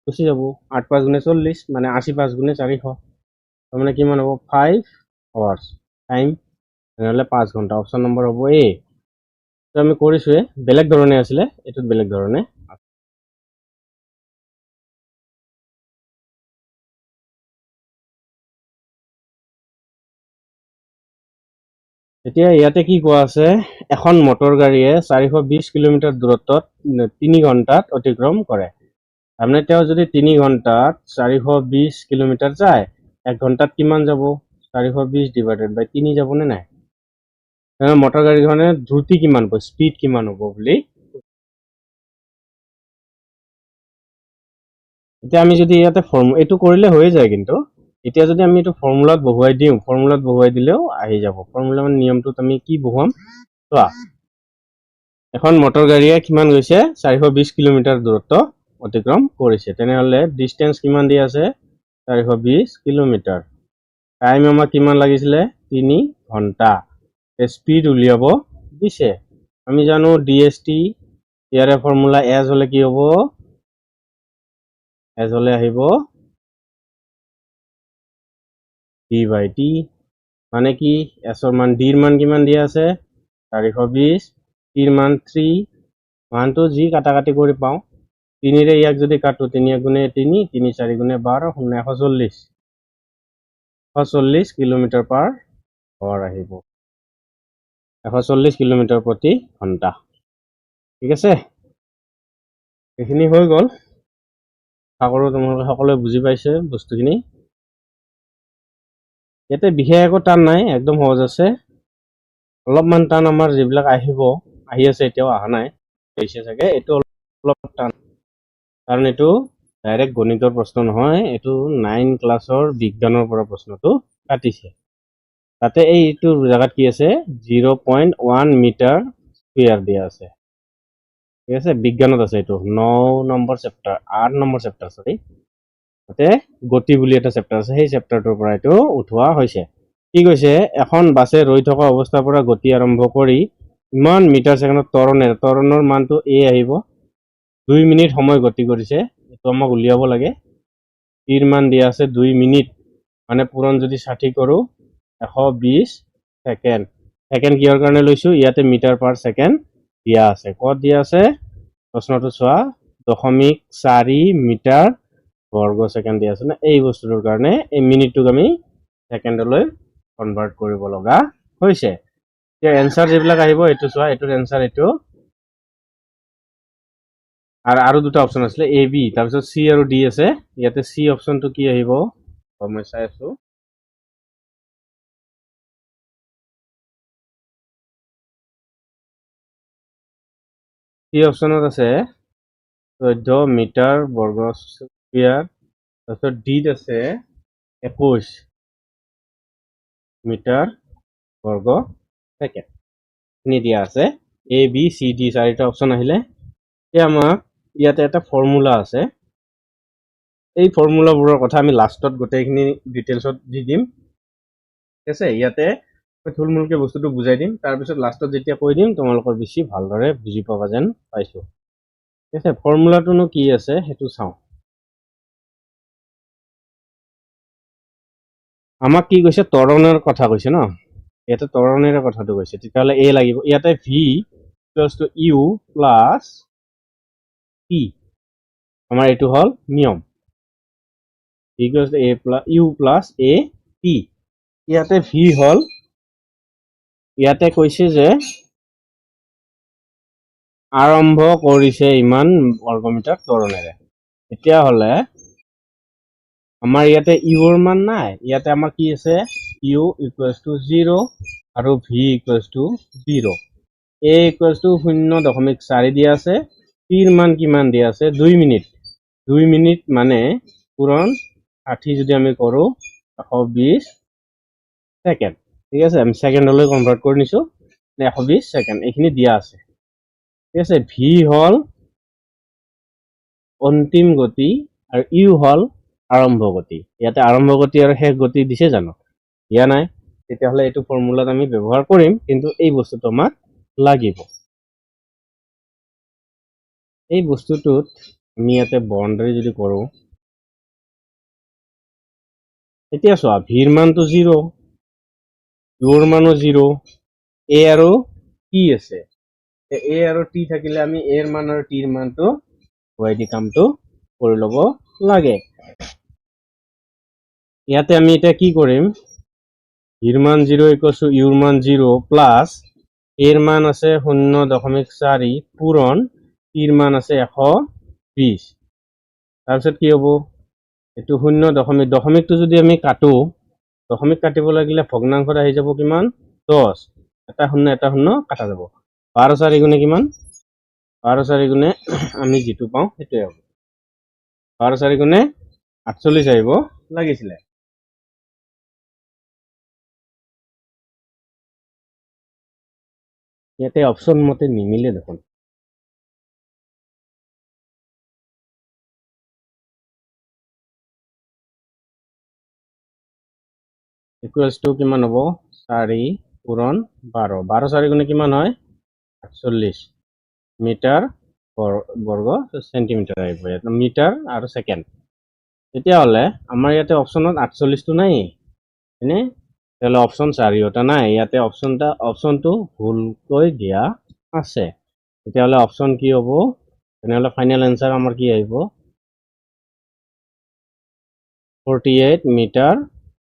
গুচি যাব 8 5 গুণে 40 মানে 80 5 গুণে 400 তাৰমানে কিমান হ'ব 5 আৱাৰ্ছ টাইম তেনেহ'লে 5 ঘণ্টা অপশ্যন নম্বৰ হ'ব এ আমি কৰিছোৱে বেলেগ ধৰণে আছিলে এইটোত বেলেগ ধৰণে এতিয়া ইয়াতে কি কোৱা আছে এখন মটৰ গাড়ীয়ে 420 কিলোমিটাৰ দূৰত্বত 3 ঘণ্টাত অতিক্ৰম কৰে তাৰমানে তেওঁ যদি 3 ঘণ্টাত 420 কিলোমিটাৰ যায় 1 ঘণ্টাত কিমান যাব 420 ডিভাইডেড বাই 3 যাবনে নাই মটৰ গাড়ীখনে দ্ৰুতি কিমান হ'ব স্পীড কিমান হ'ব বুলি এতিয়া আমি যদি ইয়াতে এইটো কৰিলে হৈ যায় কিন্তু এতিয়া যদি আমি এইটো ফৰ্মুলাত বহুৱাই দিওঁ ফৰ্মুলাত বহুৱাই দিলেও আহি যাব ফৰ্মুলা মানে নিয়মটোত আমি কি বহুৱাম চোৱা এখন মটৰ গাড়ীয়ে কিমান গৈছে 420 কিলোমিটাৰ দূৰত্ব অতিক্ৰম কৰিছে তেনেহ'লে ডিষ্টেন্স কিমান দি আছে 420 কিলোমিটাৰ টাইম আমাক কিমান লাগিছিলে 3 ঘণ্টা স্পীড উলিয়াব দিছে আমি জানো ডিএসটি ইয়াৰে ফৰ্মুলা এজ হলে কি হ'ব এজ হলে আহিব ডি বাই টি মানে কি এছৰ মান ডিৰ মান কিমান দিয়া আছে 420 টিৰ মান 3 মানটো যি কাটাকাটি কৰি পাওঁ 3ৰে ইয়াক যদি কাটো 3 গুণে 3 3 4 গুণে 12 শূন্য 140 কিলোমিটাৰ পাৰ আৱাৰ আহিব 140 কিলোমিটাৰ প্ৰতি ঘণ্টা ঠিক আছে এইখিনি হৈ গ'ল আশা কৰোঁ তোমালোকে সকলোৱে বুজি পাইছে বস্তুখিনি ইয়াতে বিশেষ একো টান নাই একদম সহজ আছে অলপমান টান আমাৰ যিবিলাক আহি আছে এতিয়াও অহা নাই হৈছে চাগে এইটো অলপ টান কাৰণ এইটো ডাইৰেক্ট গণিতৰ প্ৰশ্ন নহয় এইটো 9 ক্লাছৰ বিজ্ঞানৰ পৰা প্ৰশ্নটো কাটিছে তাতে এইটো জায়গাত কি আছে 0.1 মিটাৰ স্কয়াৰ দিয়া আছে ঠিক আছে বিজ্ঞানত আছে এইটো 9 নম্বৰ চেপ্টাৰ 8 নম্বৰ চেপ্টাৰ সৰি তাতে গতি বুলি এটা চেপ্টাৰ আছে সেই চেপ্টাৰটোৰ পৰা এইটো উঠোৱা হৈছে কি কৈছে এখন বাছে ৰৈ থকা অৱস্থাৰ পৰা গতি আৰম্ভ কৰি ইমান মিটাৰ সেকেণ্ডত ত্বৰণৰ মানটো এ আহিব 2 মিনিট সময় গতি কৰিছে এইটো আমাক উলিয়াব লাগে টিৰ মান দিয়া আছে 2 মিনিট মানে পূৰণ যদি 60 কৰো 120 সেকেন্ড সেকেন্ড কিহৰ কাৰণে লৈছো ইয়াতে মিটাৰ পাৰ সেকেন্ড দিয়া আছে কত দিয়া আছে প্ৰশ্নটো চোৱা 0.4 মিটাৰ বৰ্গ সেকেন্ড দিয়া আছে না এই বস্তুটোৰ কাৰণে এই মিনিটটোক আমি সেকেন্ডলৈ কনভাৰ্ট কৰিব লগা হৈছে এতিয়া এনসাৰ যিবিলাক আহিব এইটো চোৱা এইটোৰ এনসাৰ এইটো আৰু দুটা অপশন আছে এ বি তাৰপিছত সি আৰু ডি আছে ইয়াতে সি অপশনটো কি আহিব মই চাই আছো সি অপশনত আছে 14 মিটাৰ বৰ্গ স্কয়াৰ তাৰপিছত ডিত আছে 21 মিটাৰ বৰ্গ সেকেন্ড নি দিয়া আছে এ বি সি ডি চাৰিটা অপশন আহিলে এতিয়া আমাক ইয়াতে এটা ফৰ্মুলা আছে এই ফৰ্মুলাবোৰৰ কথা আমি লাষ্টত গোটেইখিনি ডিটেইলছত দি দিম ঠিক আছে ইয়াতে থুলমূলকে বস্তুটো বুজাই দিম তাৰপিছত লাষ্টত যেতিয়া কৈ দিম তোমালোকৰ বেছি ভালদৰে বুজি পাবা যেন পাইছো ঠিক আছে ফৰ্মুলাটোনো কি আছে সেইটো চাওঁ আমাক কি কৈছে ত্বৰণৰ কথা কৈছে ন ইয়াতে ত্বৰণেৰে কথাটো কৈছে তেতিয়াহ'লে এ লাগিব ইয়াতে V equals to U plus P আমাৰ এইটো হল নিয়ম equals to A plus U plus A P ইয়াতে ভি হল ইয়াতে কৈছে যে আৰম্ভ কৰিছে ইমান বৰ্গমিটাৰ ত্বৰণেৰে এতিয়া হলে আমাৰ ইয়াতে ইউৰ মান নাই ইয়াতে আমাৰ কি আছে ইউ ইকুৱেলছ টু 0 আৰু V equals two 0 A equals to 0.4 দিয়া আছে টিৰ মান কিমান দিয়া আছে 2 মিনিট মানে পূৰণ 60 যদি আমি কৰো 120 সেকেন্ড ঠিক আছে আমি সেকেন্ডলৈ কনভাৰ্ট কৰি নিছো নে 120 সেকেন্ড এইখিনি দিয়া আছে ঠিক আছে ভি হল অন্তিম গতি আৰু ইউ হল আৰম্ভ গতি ইয়াতে আৰম্ভ গতি আৰু শেষ গতি দিছে জানো দিয়া নাই তেতিয়াহ'লে এইটো ফৰ্মুলাত আমি ব্যৱহাৰ কৰিম কিন্তু এই বস্তুটো আমাক লাগিব এই বস্তুটোত আমি ইয়াতে বাউণ্ডাৰী যদি কৰো এতিয়া চোৱা ভিৰ মানটো 0 ইউৰ মানো 0 এ আৰু টি আছে এ আৰু টি থাকিলে আমি এৰ মান আৰু টিৰ মানটো ওয়াই দি কামটো কৰি ল'ব লাগে ইয়াতে আমি এটা কি কৰিম ভিৰ মান 0 ইকুয়াল টু ইউৰ মান 0 প্লাস এৰ মান আছে 0.4 পূৰণ টিৰ মান আছে 120 তাৰপিছত কি হ'ব এটো 0.দশমিকটো যদি আমি কাটো দশমিক কাটিব লাগিলে ভগ্নাংশত আহি যাব কিমান 10 এটা শূন্য কাটা যাব 12 4 গুণে কিমান 12 4 গুণে আমি যেটো পাও সেটোই হ'ব 12 4 গুণে 48 আহিব লাগিছিলে ইয়াতে অপশন মতে নিমিলে দেখোন ইকুয়ালস টু কিমান হ'ব 4 পূৰণ 12 12 4 গুণে কিমান হয় 48 মিটাৰ বৰ্গ সেন্টিমিটাৰ আহিব ইয়াত মিটাৰ আৰু সেকেন্ড তেতিয়াহ'লে আমাৰ ইয়াতে অপশনত 48 টো নাই এনে তাহলে অপশন 4 ওটা নাই ইয়াতে অপশনটো ভুলকৈ দিয়া আছে তেতিয়াহ'লে অপশন কি হ'ব তেনেহ'লে ফাইনাল আনসার আমাৰ কি আহিব 48 মিটাৰ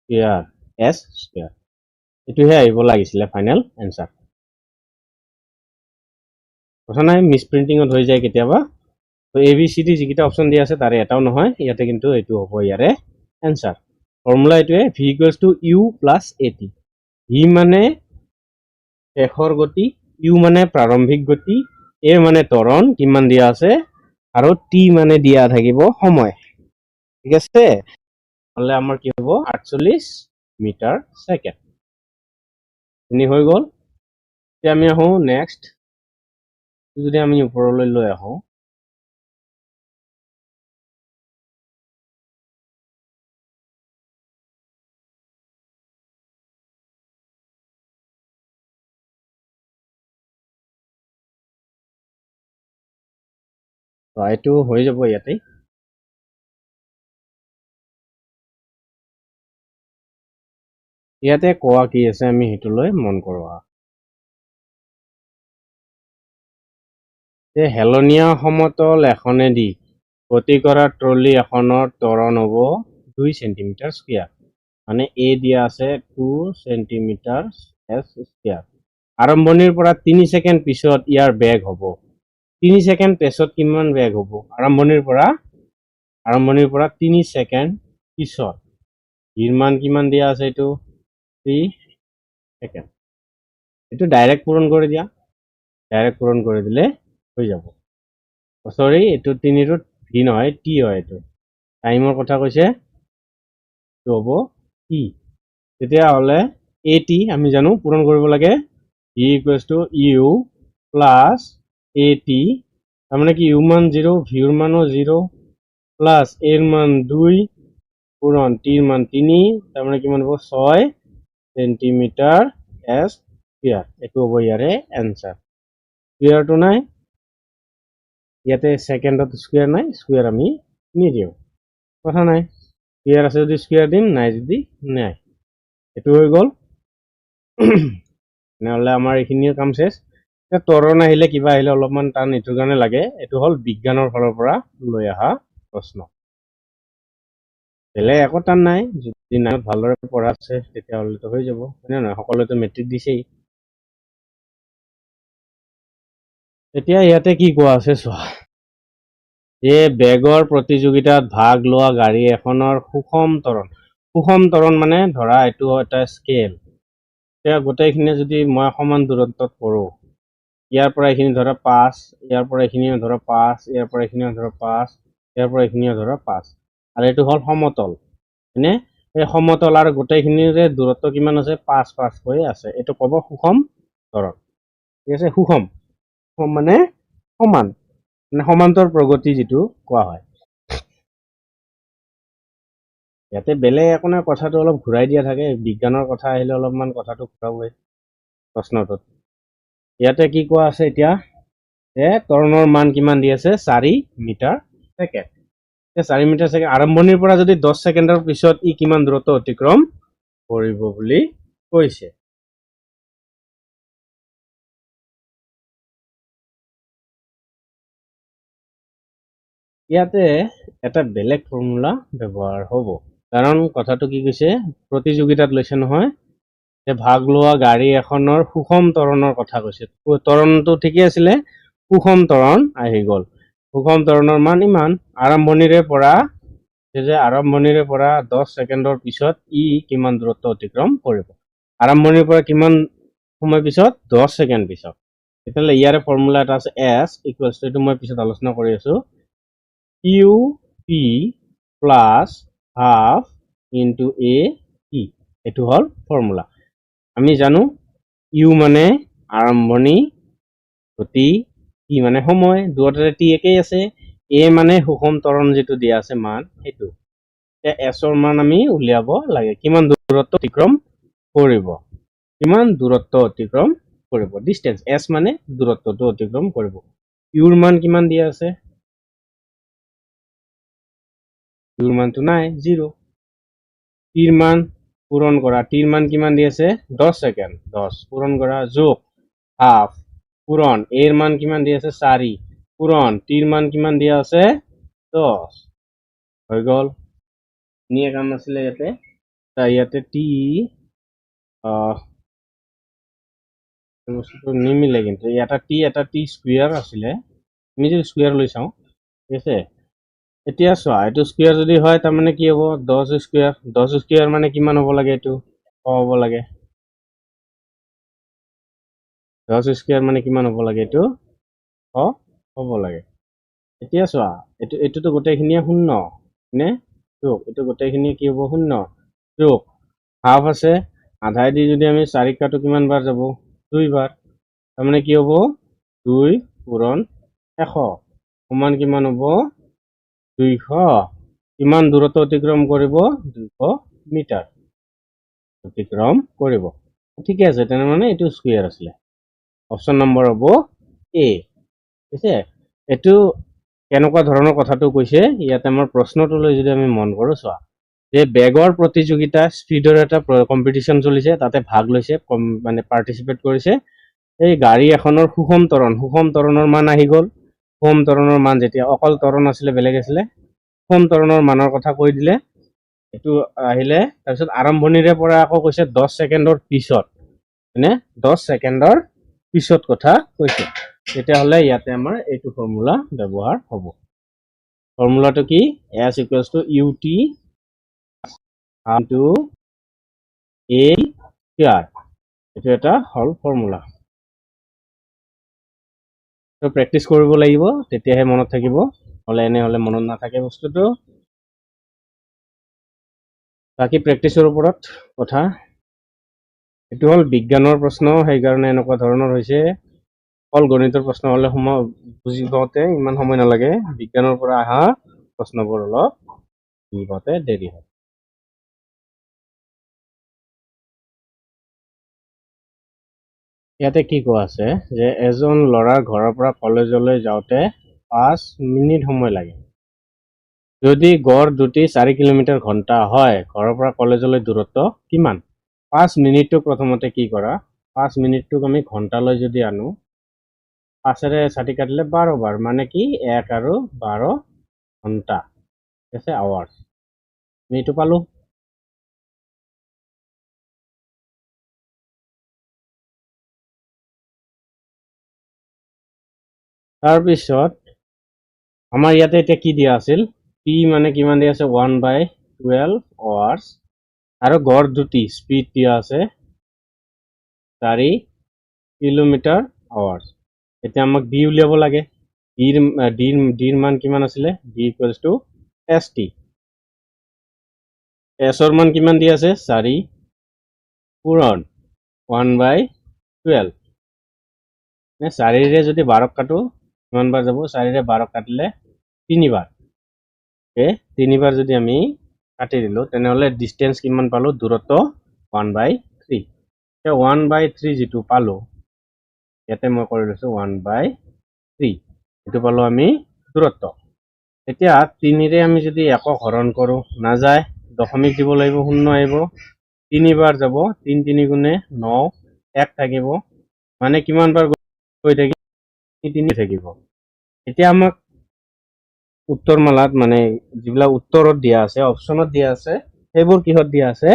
স্কয়াৰ s স্কয়াৰ এটোহে আহিব লাগিছিলে ফাইনাল আনসাৰ কথা নাই মিসপ্ৰিন্টিংত হৈ যায় কেতিয়াবা তো এ বি সি ডি যিকিটা অপশন দিয়া আছে তাৰে এটাও নহয় ইয়াতে কিন্তু এইটো হ'ব ইয়াৰে আনসাৰ ফৰ্মুলা এটোৱে v equals to u plus at v মানে শেষৰ গতি u মানে প্ৰাৰম্ভিক গতি a মানে ত্বৰণ কিমান দিয়া আছে আৰু t মানে দিয়া থাকিব সময় ঠিক আছে তাহলে আমাৰ কি হ'ব 48 মিটাৰ সেকেন্ড এনে হৈ গ'ল এতিয়া আমি আহো নেক্সট যদি আমি ওপৰলৈ লৈ আহো তো এইটো হৈ যাব ইয়াতে ইয়াতে কোৱা কি আছে আমি হেতুলৈ মন কৰো যে হেলনীয়া সমতল এখনেদি গতি কৰা ট্ৰলি এখনৰ ত্বৰণ হ'ব 2 সেন্টিমিটাৰ স্কয়াৰ মানে এ দিয়া আছে 2 সেন্টিমিটাৰ s স্কয়াৰ আৰম্ভণিৰ পৰা 3 সেকেন্ড পিছত ইয়াৰ বেগ হ'ব 3 সেকেন্ড পিছত কিমান বেগ হ'ব আৰম্ভণিৰ পৰা 3 সেকেন্ড পিছত ইৰ মান কিমান দিয়া আছে এটো 3 সেকেন্ড এটো ডাইৰেক্ট পূৰণ কৰি দিয়া ডাইৰেক্ট পূৰণ কৰি দিলে হৈ যাব সৰি এটো 3 টো ভি নহয় টি হয় এটো টাইমৰ কথা কৈছে তো হ'ব টি তেতিয়া হলে at আমি জানো পূৰণ কৰিব লাগে v equals to u plus at মানে কি u মান 0 v এর মানও 0 প্লাস এর মান 2 পূরণ t এর মান 3 তার মানে কিমান হ'ব 6 সেন্টিমিটার s স্কয়ার এটো হ'ব ইয়াৰে আনসাৰ স্কয়াৰ টো নাই ইয়াতে সেকেন্ডত স্কয়াৰ নাই স্কয়াৰ আমি নিদিও কথা নাই স্কয়াৰ আছে যদি স্কয়াৰ দিম নাই যদি নাই এটো হৈ গ'ল নহলে আমাৰ এইখিনিৰ কাম শেষ ত্বৰণ আহিলে কিবা আহিলে অলপমান টান এটোৰ কাৰণে লাগে এটো হল বিজ্ঞানৰ ফালৰ পৰা লৈ আহা প্ৰশ্ন বেলেগ একো টান নাই যদি নাইনত ভালদৰে পঢ়া আছে তেতিয়াহ'লে তো হৈ যাব হয় নহয় সকলোতো মেট্ৰিক দিছেই এতিয়া ইয়াতে কি কোৱা আছে চোৱা যে বেগৰ প্ৰতিযোগিতাত ভাগ লোৱা গাড়ী এখনৰ সুষম ত্বৰণ মানে ধৰা এইটো এটা স্কেল এতিয়া গোটেইখিনি যদি মই সমান দূৰত্বত কৰো ইয়াৰ পৰা এইখিনি ধৰা 5 ইয়াৰ পৰা এইখিনিও ধৰা 5 ইয়াৰ পৰা এইখিনিও ধৰা 5 ইয়াৰ পৰা এইখিনিও ধৰা 5 আৰু এইটো হল সমতল মানে এই সমতল আৰু গোটেইখিনিৰে দূৰত্ব কিমান আছে 5 5 হৈ আছে এইটো ক'ব সুষম ত্বৰণ ঠিক আছে সুষম মানে সমান মানে সমান্তৰ প্ৰগতি যিটো কোৱা হয় ইয়াতে বেলেগ একো নাই কথাটো অলপ ঘূৰাই দিয়া থাকে বিজ্ঞানৰ কথা আহিলে অলপমান কথাটো ঘূৰাবই প্ৰশ্নটোত ইয়াতে কি কোৱা আছে এতিয়া ত্বৰণৰ মান কিমান দি আছে 4 মিটাৰ ছেকেণ্ড 4 মিটাৰ ছেকেণ্ড আৰম্ভণিৰ পৰা যদি 10 ছেকেণ্ডৰ পিছত ই কিমান দূৰত্ব অতিক্ৰম কৰিব বুলি কৈছে ইয়াতে এটা বেলেগ ফৰ্মুলা ব্যৱহাৰ হ'ব কাৰণ কথাটো কি কৈছে প্ৰতিযোগিতাত লৈছে নহয় যে ভাগ লোৱা গাড়ী এখনৰ সুষম ত্বৰণৰ কথা কৈছে ত্বৰণটো ঠিকই আছিলে সুষম ত্বৰণ আহি গ'ল সুষম ত্বৰণৰ মান ইমান আৰম্ভণিৰে পৰা 10 ছেকেণ্ডৰ পিছত ই কিমান দূৰত্ব অতিক্ৰম কৰিব আৰম্ভণিৰ পৰা কিমান সময় পিছত 10 ছেকেণ্ড পিছত তেতিয়াহ'লে ইয়াৰে ফৰ্মুলা এটা আছে s ইকুৱেলছ টু এইটো মই পিছত আলোচনা কৰি আছো Q P plus half into A T এইটো হ'ল ফৰ্মুলা আমি জানো ইউ মানে আৰম্ভণি গতি টি মানে সময় দুয়োটাৰে টি একেই আছে এ মানে সুষম ত্বৰণ যিটো দিয়া আছে মান সেইটো এছৰ মান আমি উলিয়াব লাগে কিমান দূৰত্ব অতিক্ৰম কৰিব কিমান দূৰত্ব অতিক্ৰম কৰিব ডিস্টেন্স এছ মানে দূৰত্বটো অতিক্ৰম কৰিব ইউৰ মান কিমান দিয়া আছে ইউৰ মানটো নাই 0 টিৰ মান পূৰণ কৰা টিৰ মান কিমান দি আছে 10 ছেকেণ্ড 10 পূৰণ কৰা যোগ হাফ পূৰণ এৰ মান কিমান দি আছে 4 পূৰণ টিৰ মান কিমান দিয়া আছে 10 হৈ গ'ল নিয়ে কাম আছিলে ইয়াতে টি বস্তুটো নিমিলে কিন্তু এটা টি স্কুৱেৰ আছিলে আমি যদি স্কুৱেৰ লৈ চাওঁ ঠিক আছে এতিয়া চোৱা এইটো স্কুৱেৰ যদি হয় তাৰমানে কি হ'ব 10 স্কুৱেৰ মানে কিমান হ'ব লাগে এইটো হ'ব লাগে 10 স্কুৱেৰ মানে কিমান হ'ব লাগে এইটো হ'ব লাগে এতিয়া চোৱা এইটোতো গোটেইখিনিয়ে শূন্য নে যোগ এইটো গোটেইখিনি কি হ'ব শূন্য যোগ হাফ আছে আধাই দি যদি আমি 4 কাটো কিমান বাৰ যাব 2 বাৰ তাৰমানে কি হ'ব 2 পূৰণ 100 সমান কিমান হ'ব 200 কিমান দূৰত্ব অতিক্ৰম কৰিব 200 মিটাৰ অতিক্ৰম কৰিব ঠিকে আছে তেনেহ'লে এইটো স্কুৱেৰ আছিলে অপশ্যন নম্বৰ হ'ব এ ঠিক আছে এইটো কেনেকুৱা ধৰণৰ কথাটো কৈছে ইয়াতে আমাৰ প্ৰশ্নটোলৈ যদি আমি মন কৰোঁ চোৱা যে বেগৰ প্ৰতিযোগিতা স্পীডৰ এটা কম্পিটিশ্যন চলিছে তাতে ভাগ লৈছে মানে পাৰ্টিচিপেট কৰিছে এই গাড়ী এখনৰ সুষম ত্বৰণৰ মান আহি গ'ল সুষম ত্বৰণৰ মান যেতিয়া অকল ত্বৰণ আছিলে বেলেগ আছিলে সুষম ত্বৰণৰ মানৰ কথা কৈ দিলে এইটো আহিলে তাৰপিছত আৰম্ভণিৰে পৰা আকৌ কৈছে 10 ছেকেণ্ডৰ পিছত মানে 10 ছেকেণ্ডৰ পিছত কথা কৈছে তেতিয়াহ'লে ইয়াতে আমাৰ এইটো ফৰ্মুলা ব্যৱহাৰ হ'ব ফৰ্মুলাটো কি s equals to U T into A square এইটো এটা হ'ল ফৰ্মুলা প্ৰেক্টিচ কৰিব লাগিব তেতিয়াহে মনত থাকিব নহ'লে এনেহ'লে মনত নাথাকে বস্তুটো বাকী প্ৰেক্টিচৰ ওপৰত কথা এইটো হ'ল বিজ্ঞানৰ প্ৰশ্ন সেইকাৰণে এনেকুৱা ধৰণৰ হৈছে অকল গণিতৰ প্ৰশ্ন হ'লে বুজি পাওঁতে ইমান সময় নালাগে বিজ্ঞানৰ পৰা অহা প্ৰশ্নবোৰ অলপ বুজি পাওঁতে দেৰি হয় ইয়াতে কি কোৱা আছে যে এজন ল'ৰাৰ ঘৰৰ পৰা কলেজলৈ যাওঁতে 5 মিনিট সময় লাগে যদি গড় দুটি 4 কিলোমিটাৰ ঘণ্টা হয় ঘৰৰ পৰা কলেজলৈ দূৰত্ব কিমান 5 মিনিটটো প্ৰথমতে কি কৰা 5 মিনিটটোক আমি ঘণ্টালৈ যদি আনো 5ৰে 4 কাটিলে 12 বাৰ মানে কি 1 আৰু 12 ঘণ্টা ঠিক আছে আৱাৰ্ছ আমি এইটো পালো তাৰপিছত আমাৰ ইয়াতে এতিয়া কি দিয়া আছিল টি মানে কিমান দিয়া আছে 1/12 আৱাৰ্ছ আৰু গড় দুটি স্পীড দিয়া আছে 4 কিলোমিটাৰ আৱাৰ্ছ এতিয়া আমাক ডি উলিয়াব লাগে ডিৰ মান কিমান আছিলে D equals to S T এছৰ মান কিমান দি আছে 4 পূৰণ 1/12 4ৰে যদি 12ক কাটো কিমান বাৰ যাব 4ৰে 12ক কাটিলে 3 বাৰ তিনিবাৰ যদি আমি কাটি দিলোঁ তেনেহ'লে ডিষ্টেঞ্চ কিমান পালোঁ দূৰত্ব 1/3 1/3 যিটো পালোঁ ইয়াতে মই কৰি লৈছোঁ 1/3 এইটো পালোঁ আমি দূৰত্ব এতিয়া 3ৰে আমি যদি 1ক হৰণ কৰোঁ নাযায় দশমিক দিব লাগিব 0 আহিব 3বাৰ যাব 3 3 গুণে 9 1 থাকিব মানে কিমান বাৰ গৈ থাকিব 3 থাকিব এতিয়া আমাক উত্তৰমালাত মানে যিবিলাক উত্তৰত দিয়া আছে অপশ্যনত দিয়া আছে সেইবোৰ কিহত দিয়া আছে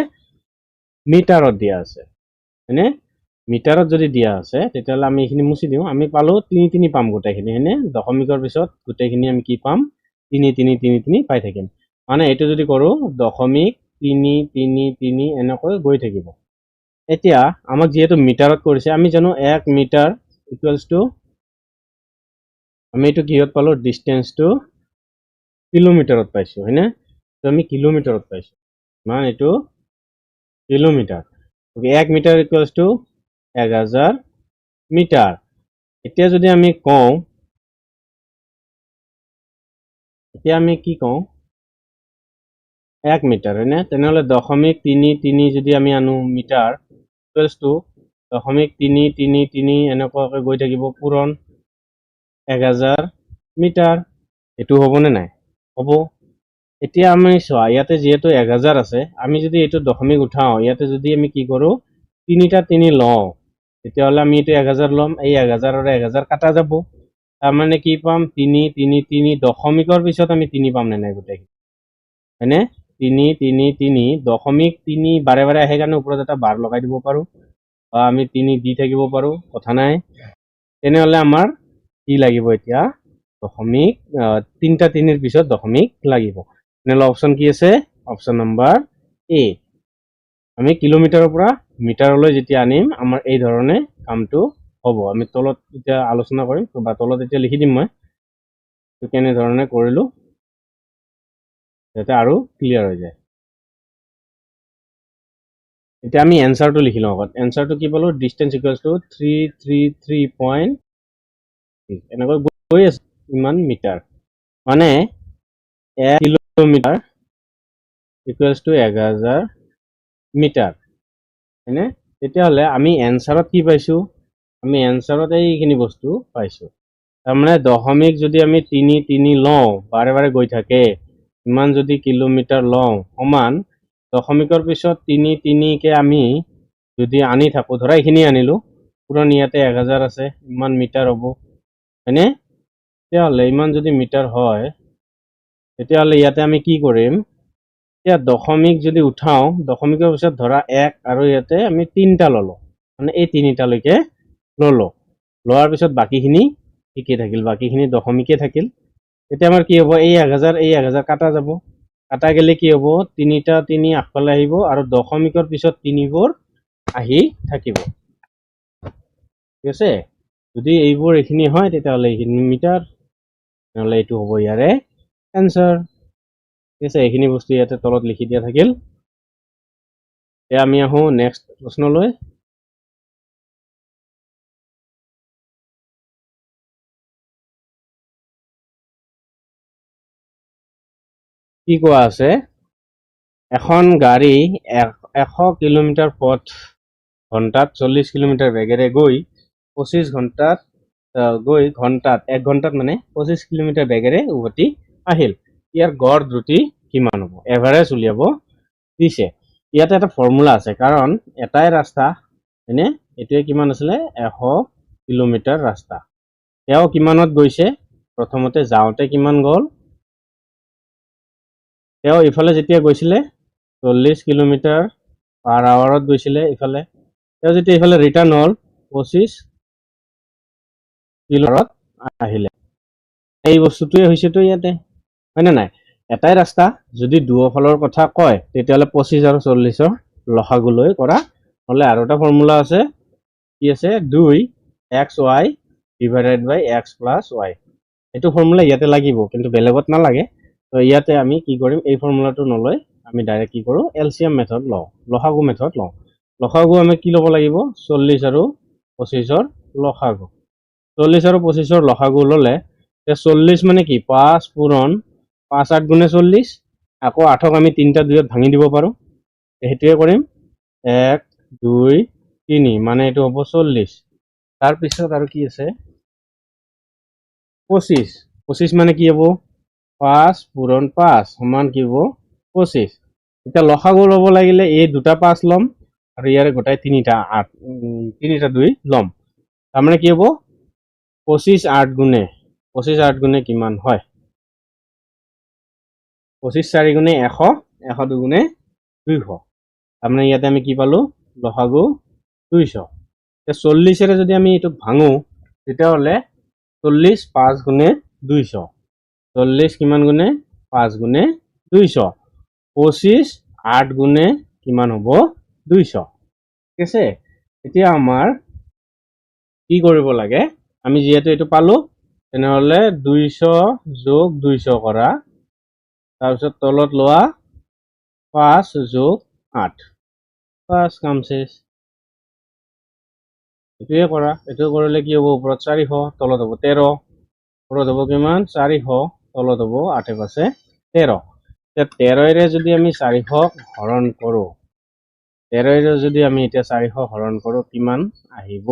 মিটাৰত দিয়া আছে হয়নে মিটাৰত যদি দিয়া আছে তেতিয়াহ'লে আমি এইখিনি মুছি দিওঁ আমি পালোঁ 3 3 পাম গোটেইখিনি হয়নে দশমিকৰ পিছত গোটেইখিনি আমি কি পাম 3 3 3 3 পাই থাকিম মানে এইটো যদি কৰোঁ দশমিক 3 3 3 এনেকৈ গৈ থাকিব এতিয়া আমাক যিহেতু মিটাৰত কৰিছে আমি জানো 1 মিটাৰ ইকুৱেলছ টু আমি এইটো কিহত পালোঁ ডিষ্টেঞ্চটো কিলোমিটাৰত পাইছোঁ হয়নে তো আমি কিলোমিটাৰত পাইছোঁ মানে এইটো kilometre 1 metre equals to 1000 metre এতিয়া যদি আমি কওঁ এতিয়া আমি কি কওঁ 1 মিটাৰ হয়নে তেনেহ'লে দশমিক 3 3 যদি আমি আনো মিটাৰ ইকুৱেলছ টু দশমিক 3 3 3 এনেকুৱাকৈ গৈ থাকিব পূৰণ 1000 মিটাৰ এইটো হ'বনে নাই হ'ব এতিয়া আমি চোৱা ইয়াতে যিহেতু 1000 আছে আমি যদি এইটো দশমিক উঠাওঁ ইয়াতে যদি আমি কি কৰোঁ 3টা 3 লওঁ তেতিয়াহ'লে আমি এইটো 1000 ল'ম এই 1000ৰে 1000 কাটা যাব তাৰমানে কি পাম 3 3 3 দশমিকৰ পিছত আমি 3 পাম নে নাই গোটেইখিনি হয়নে 3 3 3 দশমিক 3 বাৰে বাৰে আহে কাৰণে ওপৰত এটা বাৰ লগাই দিব পাৰোঁ বা আমি 3 দি থাকিব পাৰোঁ কথা নাই তেনেহ'লে আমাৰ কি লাগিব এতিয়া দশমিক 3টা 3ৰ পিছত দশমিক লাগিব তেনেহ'লে অপশ্যন কি আছে অপশ্যন নম্বৰ এ আমি কিলোমিটাৰৰ পৰা মিটাৰলৈ যেতিয়া আনিম আমাৰ এই ধৰণে কামটো হ'ব আমি তলত এতিয়া আলোচনা কৰিম বা তলত এতিয়া লিখি দিম মই কেনেধৰণে কৰিলোঁ যাতে আৰু ক্লিয়াৰ হৈ যায় এতিয়া আমি এনসাৰটো লিখি লওঁ আগত এনসাৰটো কি পালোঁ ডিষ্টেঞ্চ ইকুৱেলছ টু 333 এনেকৈ গৈ আছে ইমান মিটাৰ মানে 1 কিলোমিটাৰ ইকুৱেলছ টু 1000 মিটাৰ হয়নে তেতিয়াহ'লে আমি এনসাৰত কি পাইছোঁ আমি এনসাৰত এইখিনি বস্তু পাইছোঁ তাৰমানে দশমিক যদি আমি 3 3 লওঁ বাৰে বাৰে গৈ থাকে ইমান যদি কিলোমিটাৰ লওঁ সমান দশমিকৰ পিছত 3 3কে আমি যদি আনি থাকোঁ ধৰা এইখিনি আনিলোঁ পুৰণ ইয়াতে 1000 আছে ইমান মিটাৰ হ'ব হয়নে তেতিয়াহ'লে ইমান যদি মিটাৰ হয় তেতিয়াহ'লে ইয়াতে আমি কি কৰিম এতিয়া দশমিক যদি উঠাওঁ দশমিকৰ পিছত ধৰা 1 আৰু ইয়াতে আমি 3টা ল'লোঁ মানে এই 3টালৈকে ল'লোঁ লোৱাৰ পিছত বাকীখিনি ঠিকে থাকিল বাকীখিনি দশমিকে থাকিল এতিয়া আমাৰ কি হ'ব এই 1000 কাটা যাব কাটা গেলে কি হ'ব 3টা 3 আগফালে আহিব আৰু দশমিকৰ পিছত 3বোৰ আহি থাকিব ঠিক আছে যদি এইবোৰ এইখিনি হয় তেতিয়াহ'লে এইখিনি মিটাৰ নহ'লে এইটো হ'ব ইয়াৰে এনসাৰ ঠিক আছে এইখিনি বস্তু ইয়াতে তলত লিখি দিয়া থাকিল এতিয়া আমি আহোঁ নেক্সট প্ৰশ্নলৈ কি কোৱা আছে এখন গাড়ী 100 কিলোমিটাৰ পথ ঘণ্টাত 40 কিলোমিটাৰ বেগেৰে গৈ 25 ঘণ্টাত ঘণ্টাত 1 ঘণ্টাত মানে 25 কিলোমিটাৰ বেগেৰে উভতি আহিল ইয়াৰ গড় দ্ৰুতি কিমান হ'ব এভাৰেজ উলিয়াব দিছে ইয়াতে এটা ফৰ্মুলা আছে কাৰণ এটাই ৰাস্তা হয়নে এইটোৱে কিমান আছিলে 100 কিলোমিটাৰ ৰাস্তা তেওঁ কিমানত গৈছে প্ৰথমতে যাওঁতে কিমান গ'ল তেওঁ ইফালে যেতিয়া গৈছিলে 40 কিলোমিটাৰ পাৰ আৱাৰত গৈছিলে ইফালে তেওঁ যেতিয়া ইফালে ৰিটাৰ্ণ হ'ল 25 কিলোমিটাৰত আহিলে এই বস্তুটোৱে হৈছেতো ইয়াতে হয়নে নাই এটাই ৰাস্তা যদি দুয়োফালৰ কথা কয় তেতিয়াহ'লে 25 আৰু 40ৰ লসাগুলৈ কৰা হ'লে আৰু এটা ফৰ্মুলা আছে কি আছে 2xy ডিভাইডেড বাই x প্লাছ y এইটো ফৰ্মুলা ইয়াতে লাগিব কিন্তু বেলেগত নালাগে তো ইয়াতে আমি কি কৰিম এই ফৰ্মুলাটো নলৈ আমি ডাইৰেক্ট কি কৰোঁ এলচিএম মেথড লওঁ লসাগু মেথড লওঁ লসাগু আমি কি ল'ব লাগিব 40 আৰু 25ৰ লসাগু 40 আৰু 25ৰ লসাগু ল'লে 40 মানে কি 5 পূৰণ 5 8 গুণে 40 আকৌ 8ক আমি 3টা 2ত ভাঙি দিব পাৰোঁ সেইটোৱে কৰিম 1 2 3 মানে এইটো হ'ব 40 তাৰপিছত আৰু কি আছে 25 মানে কি হ'ব 5 পূৰণ 5 সমান কি হ'ব 25 এতিয়া লসাগু ল'ব লাগিলে এই দুটা 5 ল'ম আৰু ইয়াৰে গোটাই 3টা 8 3টা 2 ল'ম তাৰমানে কি হ'ব 25 8 গুণে 25 8 গুণে কিমান হয় 25 4 গুণে 100 100 2 গুণে 200 তাৰমানে ইয়াতে আমি কি পালো লসাগু 200 40 যদি আমি এইটো ভাঙো তেতিয়াহ'লে 40 5 গুণে 200 40 কিমান গুণে 5 গুণে 200 25 8 গুণে কিমান হ'ব 200 ঠিক আছে এতিয়া আমাৰ কি কৰিব লাগে আমি যেহেতু এইটো পালো তেনেহ'লে 200 যোগ 200 কৰা তাৰপিছত তলত লোৱা 5 যোগ 8 বাস কাম শেষ এইটোৱে কৰা এইটো কৰিলে কি হ'ব ওপৰত 400 তলত হ'ব 13 ওপৰত হ'ব কিমান 400 তলত হ'ব 8 পাশে 13 13 যদি আমি 400 হৰণ কৰোঁ 13 যদি আমি এতিয়া 400 হৰণ কৰোঁ কিমান আহিব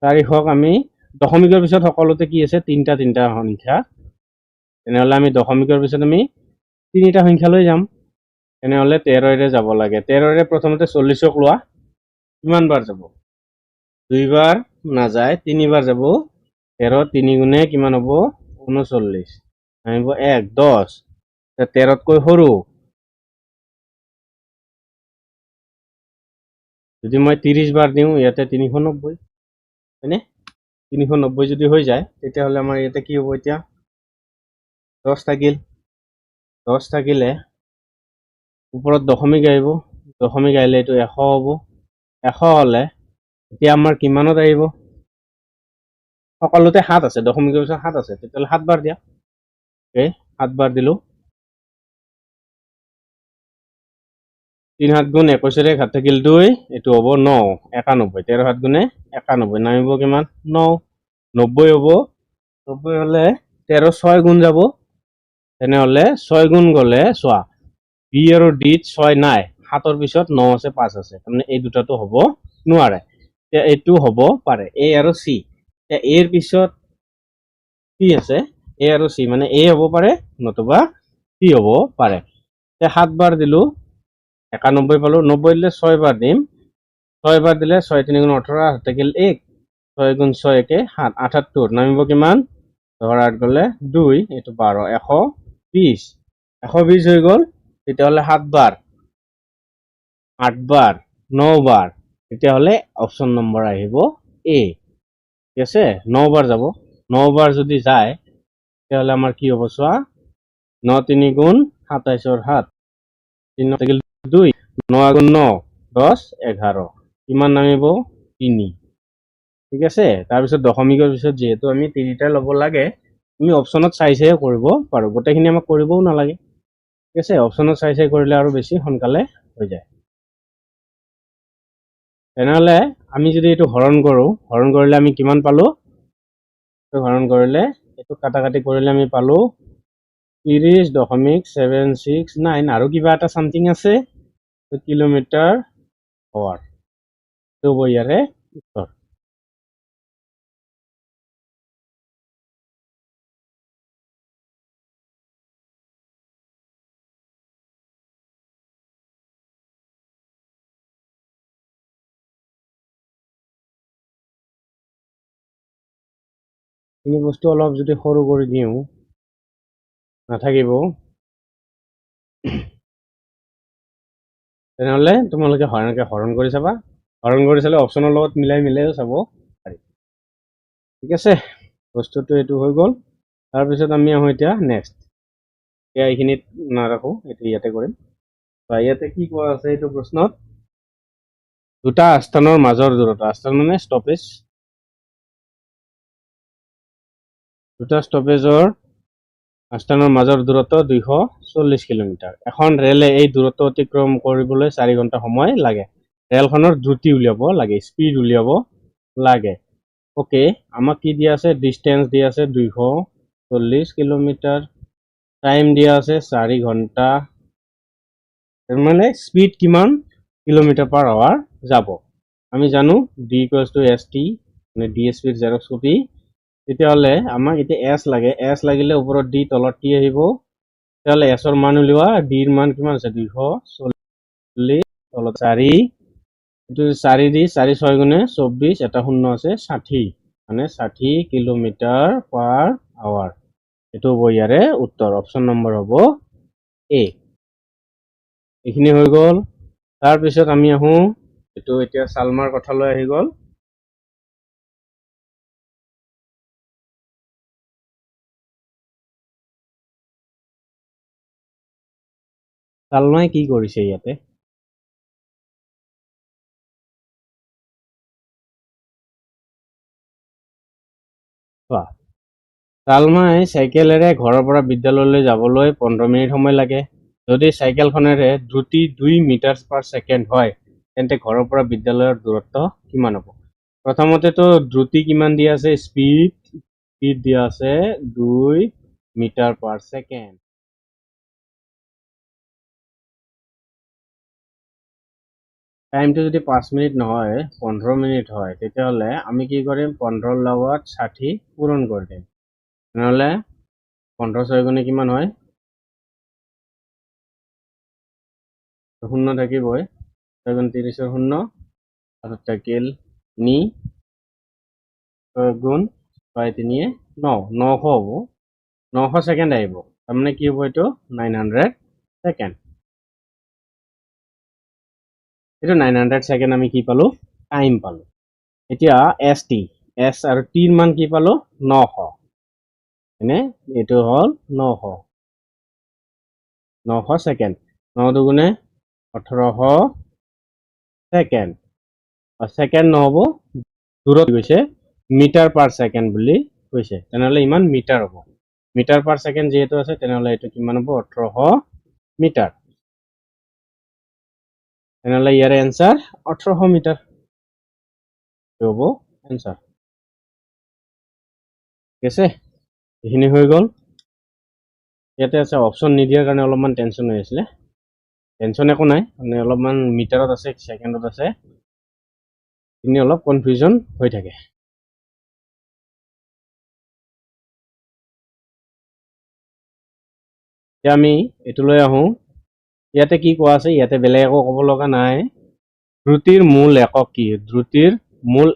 400ক আমি দশমিকৰ পিছত সকলোতে কি আছে 3টা সংখ্যা তেনেহ'লে আমি দশমিকৰ পিছত আমি 3টা সংখ্যা লৈ যাম তেনেহ'লে 13 যাব লাগে 13 প্ৰথমতে 40ক লোৱা কিমান বাৰ যাব 2 বাৰ নাযায় 3 বাৰ যাব 13 3 গুণে কিমান হ'ব 39 আহিব 1 10 13তকৈ সৰু যদি মই 30 বাৰ দিওঁ ইয়াতে 390 হয়নে 390 যদি হৈ যায় তেতিয়াহ'লে আমাৰ ইয়াতে কি হ'ব এতিয়া 10 থাকিল 10 থাকিলে ওপৰত দশমিক আহিব দশমিক আহিলে এইটো 100 হ'ব 100 হ'লে এতিয়া আমাৰ কিমানত আহিব সকলোতে 7 আছে দশমিকৰ পিছত 7 আছে তেতিয়াহ'লে 7 বাৰ দিয়া ওকে 7 বাৰ দিলো 3 7 গুণ 21 ঘাত থাকিল 2 এইটো হ'ব 9 91 13 7 গুণে 91 নামিব কিমান 9 90 হ'ব 90 হ'লে 13 6 গুণ যাব তেনেহ'লে 6 গুণ গ'লে চোৱা বি আৰু ডিত 6 নাই 7ৰ পিছত 9 আছে 5 আছে তাৰমানে এই দুটাটো হ'ব নোৱাৰে এতিয়া এইটো হ'ব পাৰে এ আৰু চি এতিয়া এৰ পিছত কি আছে এ আৰু চি মানে এ হ'ব পাৰে নতুবা চি হ'ব পাৰে এতিয়া 7 বাৰ দিলো 91 পালো 90 দিলে 6 বাৰ দিম 6 বাৰ দিলে 6 3 গুণ 18 থাকিল 1 6 গুণ 6 একে 7 78 নামিব কিমান 8 গ'লে 2 এইটো 12 120 120 হৈ গ'ল তেতিয়াহ'লে 7 বাৰ 8 বাৰ 9 বাৰ তেতিয়াহ'লে অপশ্যন নম্বৰ আহিব এ ঠিক আছে 9 বাৰ যাব 9 বাৰ যদি যায় তেতিয়াহ'লে আমাৰ কি হ'ব চোৱা 9 3 গুণ 27ৰ 7 3 থাকিল 2 9 গুণ 9 10 11 কিমান নামিব 3 ঠিক আছে তাৰপিছত দশমিকৰ পিছত যেহেতু আমি 3টা ল'ব লাগে আমি অপশ্যনত চাই কৰিব পাৰোঁ গোটেইখিনি আমাক কৰিবও নালাগে ঠিক আছে অপশ্যনত চাই কৰিলে আৰু বেছি সোনকালে হৈ যায় তেনেহ'লে আমি যদি এইটো হৰণ কৰোঁ হৰণ কৰিলে আমি কিমান পালোঁ হৰণ কৰিলে এইটো কাটাকাটি কৰিলে আমি পালোঁ 30.769 আৰু কিবা এটা সামথিং আছে কিলোমিটাৰ আৱাৰ এইটো হ'ব ইয়াৰে উত্তৰ এইখিনি বস্তু অলপ যদি সৰু কৰি দিওঁ নাথাকিব তেনেহ'লে তোমালোকে হৰণ কৰি চাবা হৰণ কৰি চালে অপশ্যনৰ লগত মিলাইও চাব পাৰি ঠিক আছে বস্তুটো এইটো হৈ গ'ল তাৰপিছত আমি আহোঁ এতিয়া নেক্সট এতিয়া এইখিনিত নাৰাখোঁ এইটো ইয়াতে কৰিম ইয়াতে কি কোৱা আছে এইটো প্ৰশ্নত দুটা আস্থানৰ মাজৰ দূৰত্ব আস্থান মানে ষ্টপেজ দুটা ষ্টপেজৰ স্থানৰ মাজৰ দূৰত্ব 240 কিলোমিটাৰ। এখন ৰেলে এই দূৰত্ব অতিক্ৰম কৰিবলৈ 4 ঘণ্টা সময় লাগে। ৰেলখনৰ দ্ৰুতি উলিয়াব লাগে, স্পীড উলিয়াব লাগে। ওকে, আমাক কি দিয়া আছে? ডিষ্টেন্স দিয়া আছে 240 কিলোমিটাৰ, টাইম দিয়া আছে 4 ঘণ্টা। মানে স্পীড কিমান কিলোমিটাৰ পাৰ আৱাৰ যাব? আমি জানো d = st, মানে d স্পীড জেৰক্স কপি। তেতিয়াহ'লে আমাক এতিয়া এছ লাগে, এছ লাগিলে ওপৰত d তলত t আহিব। তেতিয়াহ'লে এছৰ মান উলিওৱা, ডিৰ মান কিমান আছে? 240, তলত 4, এইটো 4 দি 4 6 গুণে 24, এটা শূন্য আছে 60, মানে 60 কিলোমিটাৰ পাৰ আৱাৰ। এইটো হ'ব ইয়াৰে উত্তৰ। অপশ্যন নম্বৰ হ'ব এ। এইখিনি হৈ গ'ল। তাৰপিছত আমি আহোঁ, এইটো এতিয়া চালমাৰ কথালৈ আহি গ'ল। চালমাই কি কৰিছে ইয়াতে? চোৱা, চালমাই চাইকেলেৰে ঘৰৰ পৰা বিদ্যালয়লৈ যাবলৈ 15 মিনিট সময় লাগে। যদি চাইকেলখনেৰে দ্ৰুতি 2 মিটাৰ পাৰ ছেকেণ্ড হয়, তেন্তে ঘৰৰ পৰা বিদ্যালয়ৰ দূৰত্ব কিমান হ'ব? প্ৰথমতেতো দ্ৰুতি কিমান দিয়া আছে? স্পীড দিয়া আছে 2 মিটাৰ পাৰ ছেকেণ্ড। টাইমটো যদি 5 মিনিট নহয় 15 মিনিট হয়, তেতিয়াহ'লে আমি কি কৰিম? 15 লগত 60 পূৰণ কৰি দিম। তেনেহ'লে 15 6 গুণে কিমান হয়? শূন্য থাকিবই, 6 গুণ 30 শূন্য, তাৰপিছত থাকিল নি, 6 গুণ 6 3 9, 900 হ'ব। 900 ছেকেণ্ড আহিব, তাৰমানে কি হ'ব? এইটো 900 ছেকেণ্ড। এইটো 900 ছেকেণ্ড আমি কি পালো? টাইম পালো। এতিয়া এছ আৰু টিৰ মান কি পালো? 900, হয়নে? এইটো হ'ল 900 ছেকেণ্ড। 9 দুগুণে 1800 ছেকেণ্ড। ছেকেণ্ড নহ'ব, দূৰত গৈছে, মিটাৰ পাৰ ছেকেণ্ড বুলি কৈছে, তেনেহ'লে ইমান মিটাৰ হ'ব। মিটাৰ পাৰ ছেকেণ্ড যিহেতু আছে, তেনেহ'লে এইটো কিমান হ'ব? 1800 মিটাৰ। তেনেহ'লে ইয়াৰে এনচাৰ 1800 মিটাৰ। এইটো হ'ব এনচাৰ। ঠিক আছে, এইখিনি হৈ গ'ল। ইয়াতে আছে অপশ্যন নিদিয়াৰ কাৰণে অলপমান টেনশ্যন হৈ আছিলে। টেনশ্যন একো নাই, মানে অলপমান মিটাৰত আছে, ছেকেণ্ডত আছে, এইখিনি অলপ কনফিউজন হৈ থাকে। এতিয়া আমি এইটোলৈ আহোঁ। ইয়াতে কি কোৱা আছে? ইয়াতে বেলেগ একো ক'ব লগা নাই। দ্ৰুতিৰ মূল একক কি? দ্ৰুতিৰ মূল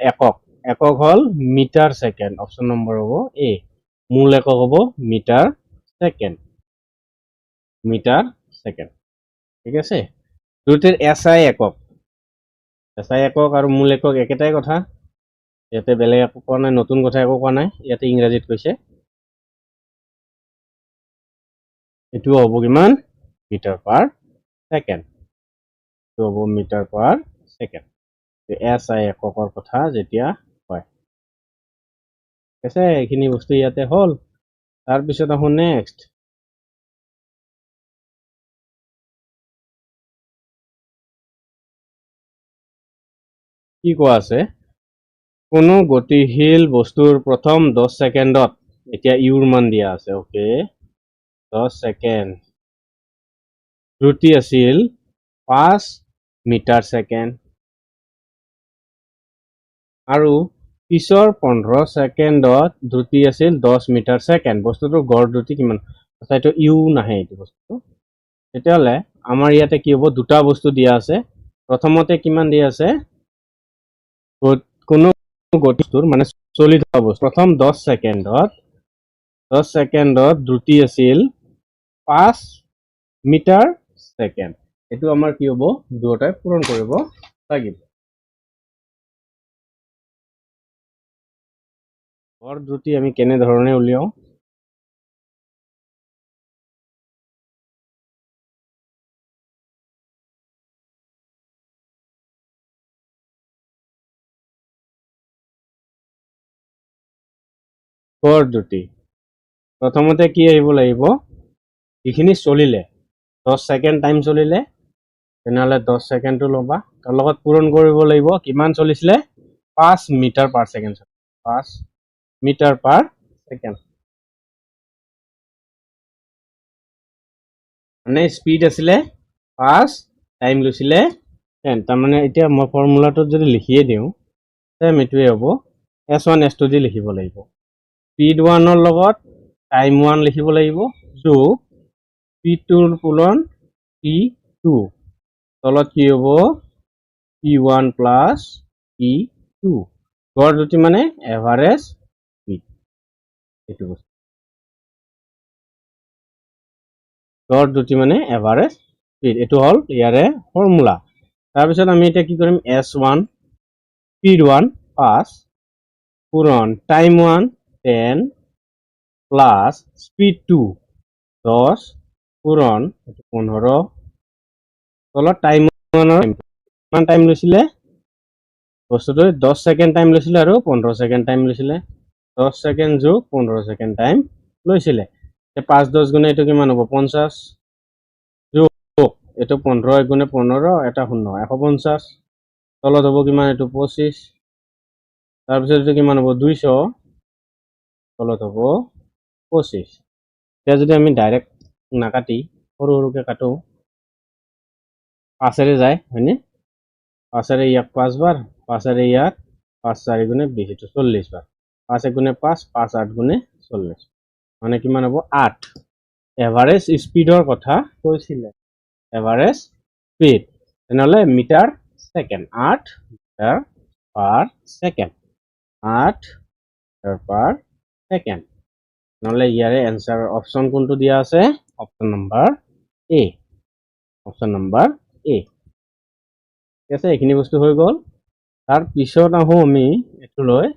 একক হ'ল মিটাৰ ছেকেণ্ড। অপশ্যন নম্বৰ হ'ব এ। মূল একক হ'ব মিটাৰ ছেকেণ্ড। মিটাৰ ছেকেণ্ড, ঠিক আছে। দ্ৰুতিৰ এছআই একক আৰু মূল একক একেটাই কথা। ইয়াতে বেলেগ একো কোৱা নাই, নতুন কথা একো কোৱা নাই, ইয়াতে ইংৰাজীত কৈছে। এইটো হ'ব কিমান? Metre per second. এইটো হ'ব মিটাৰ পাৰ ছেকেণ্ড। এছআই এককৰ কথা যেতিয়া হয়, ঠিক আছে। এইখিনি বস্তু ইয়াতে হ'ল। তাৰপিছত আহোঁ নেক্সট। কি কোৱা আছে? কোনো গতিশীল বস্তুৰ প্ৰথম 10 ছেকেণ্ডত, এতিয়া ইউৰ মান দিয়া আছে, অ'কে, 10 ছেকেণ্ড, দ্ৰুতি আছিল 5 মিটাৰ ছেকেণ্ড, আৰু পিছৰ 15 ছেকেণ্ডত দ্ৰুতি আছিল 10 মিটাৰ ছেকেণ্ড। বস্তুটোৰ গড় দ্ৰুতি কিমান? এইটো ইউ নাহে এইটো বস্তু। তেতিয়াহ'লে আমাৰ ইয়াতে কি হ'ব? দুটা বস্তু দিয়া আছে। প্ৰথমতে কিমান দিয়া আছে? কোনো গতিটোৰ মানে চলি থকা বস্তু প্ৰথম 10 ছেকেণ্ডত দ্ৰুতি আছিল 5 মিটাৰ ছেকেণ্ড। এইটো আমাৰ কি হ'ব? দুয়োটাই পূৰণ কৰিব লাগিব। গড় দ্ৰুতি আমি কেনেধৰণে উলিয়াওঁ? গড় দ্ৰুতি প্ৰথমতে কি আহিব লাগিব, যিখিনি চলিলে 10 ছেকেণ্ড টাইম চলিলে তেনেহ'লে 10 ছেকেণ্ডটো ল'বা, তাৰ লগত পূৰণ কৰিব লাগিব কিমান চলিছিলে, 5 metre per second, 5 metre per second, মানে স্পীড আছিলে 5, টাইম লৈছিলে 10। তাৰমানে এতিয়া মই ফৰ্মুলাটোত যদি লিখিয়ে দিওঁ ছেম এইটোৱে হ'ব, S1 S2 দি লিখিব লাগিব, স্পীড 1ৰ লগত টাইম 1 লিখিব লাগিব, যোগ স্পীড 2ৰ পূৰণ P2, তলত কি হ'ব P1 প্লাছ P2, গড় দুটি মানে এভাৰেজ স্পীড, এইটো বস্তু গড় দুটি মানে এভাৰেজ স্পীড, এইটো হ'ল ইয়াৰে ফৰ্মুলা। তাৰপিছত আমি এতিয়া কি কৰিম, S1 স্পীড 1 5 পূৰণ টাইম 1 10 প্লাছ স্পীড 2 10 পূৰণ 15, তলত টাইম 1ৰ কিমান টাইম লৈছিলে, বস্তুটো 10 ছেকেণ্ড টাইম লৈছিলে আৰু 15 ছেকেণ্ড টাইম লৈছিলে, 10 ছেকেণ্ড যোগ 15 ছেকেণ্ড টাইম লৈছিলে। 5 10 গুণে এইটো কিমান হ'ব, 50 যোগ এইটো 15 গুণে 15, এটা 0 150, তলত হ'ব কিমান, এইটো 25, তাৰপিছত এইটো কিমান হ'ব 200, তলত হ'ব 25। এতিয়া যদি আমি ডাইৰেক্ট নাকাটি সৰু সৰুকৈ কাটো, 5ৰে যায় হয়নে, 5ৰে ইয়াক 5 বাৰ, 5ৰে ইয়াক 5 4 গুণে 20, এইটো 40 বাৰ, 5 1 গুণে 5, 5 8 গুণে 40, মানে কিমান হ'ব 8। এভাৰেজ স্পীডৰ কথা কৈছিলে, এভাৰেজ স্পীড, তেনেহ'লে metre second, 8 metre per second, 8 metre per second, নহ'লে ইয়াৰে এনচাৰ অপশ্যন কোনটো দিয়া আছে, option number A, option number A. ঠিক আছে, এইখিনি বস্তু হৈ গ'ল। তাৰ পিছত আহোঁ আমি এইটোলৈ,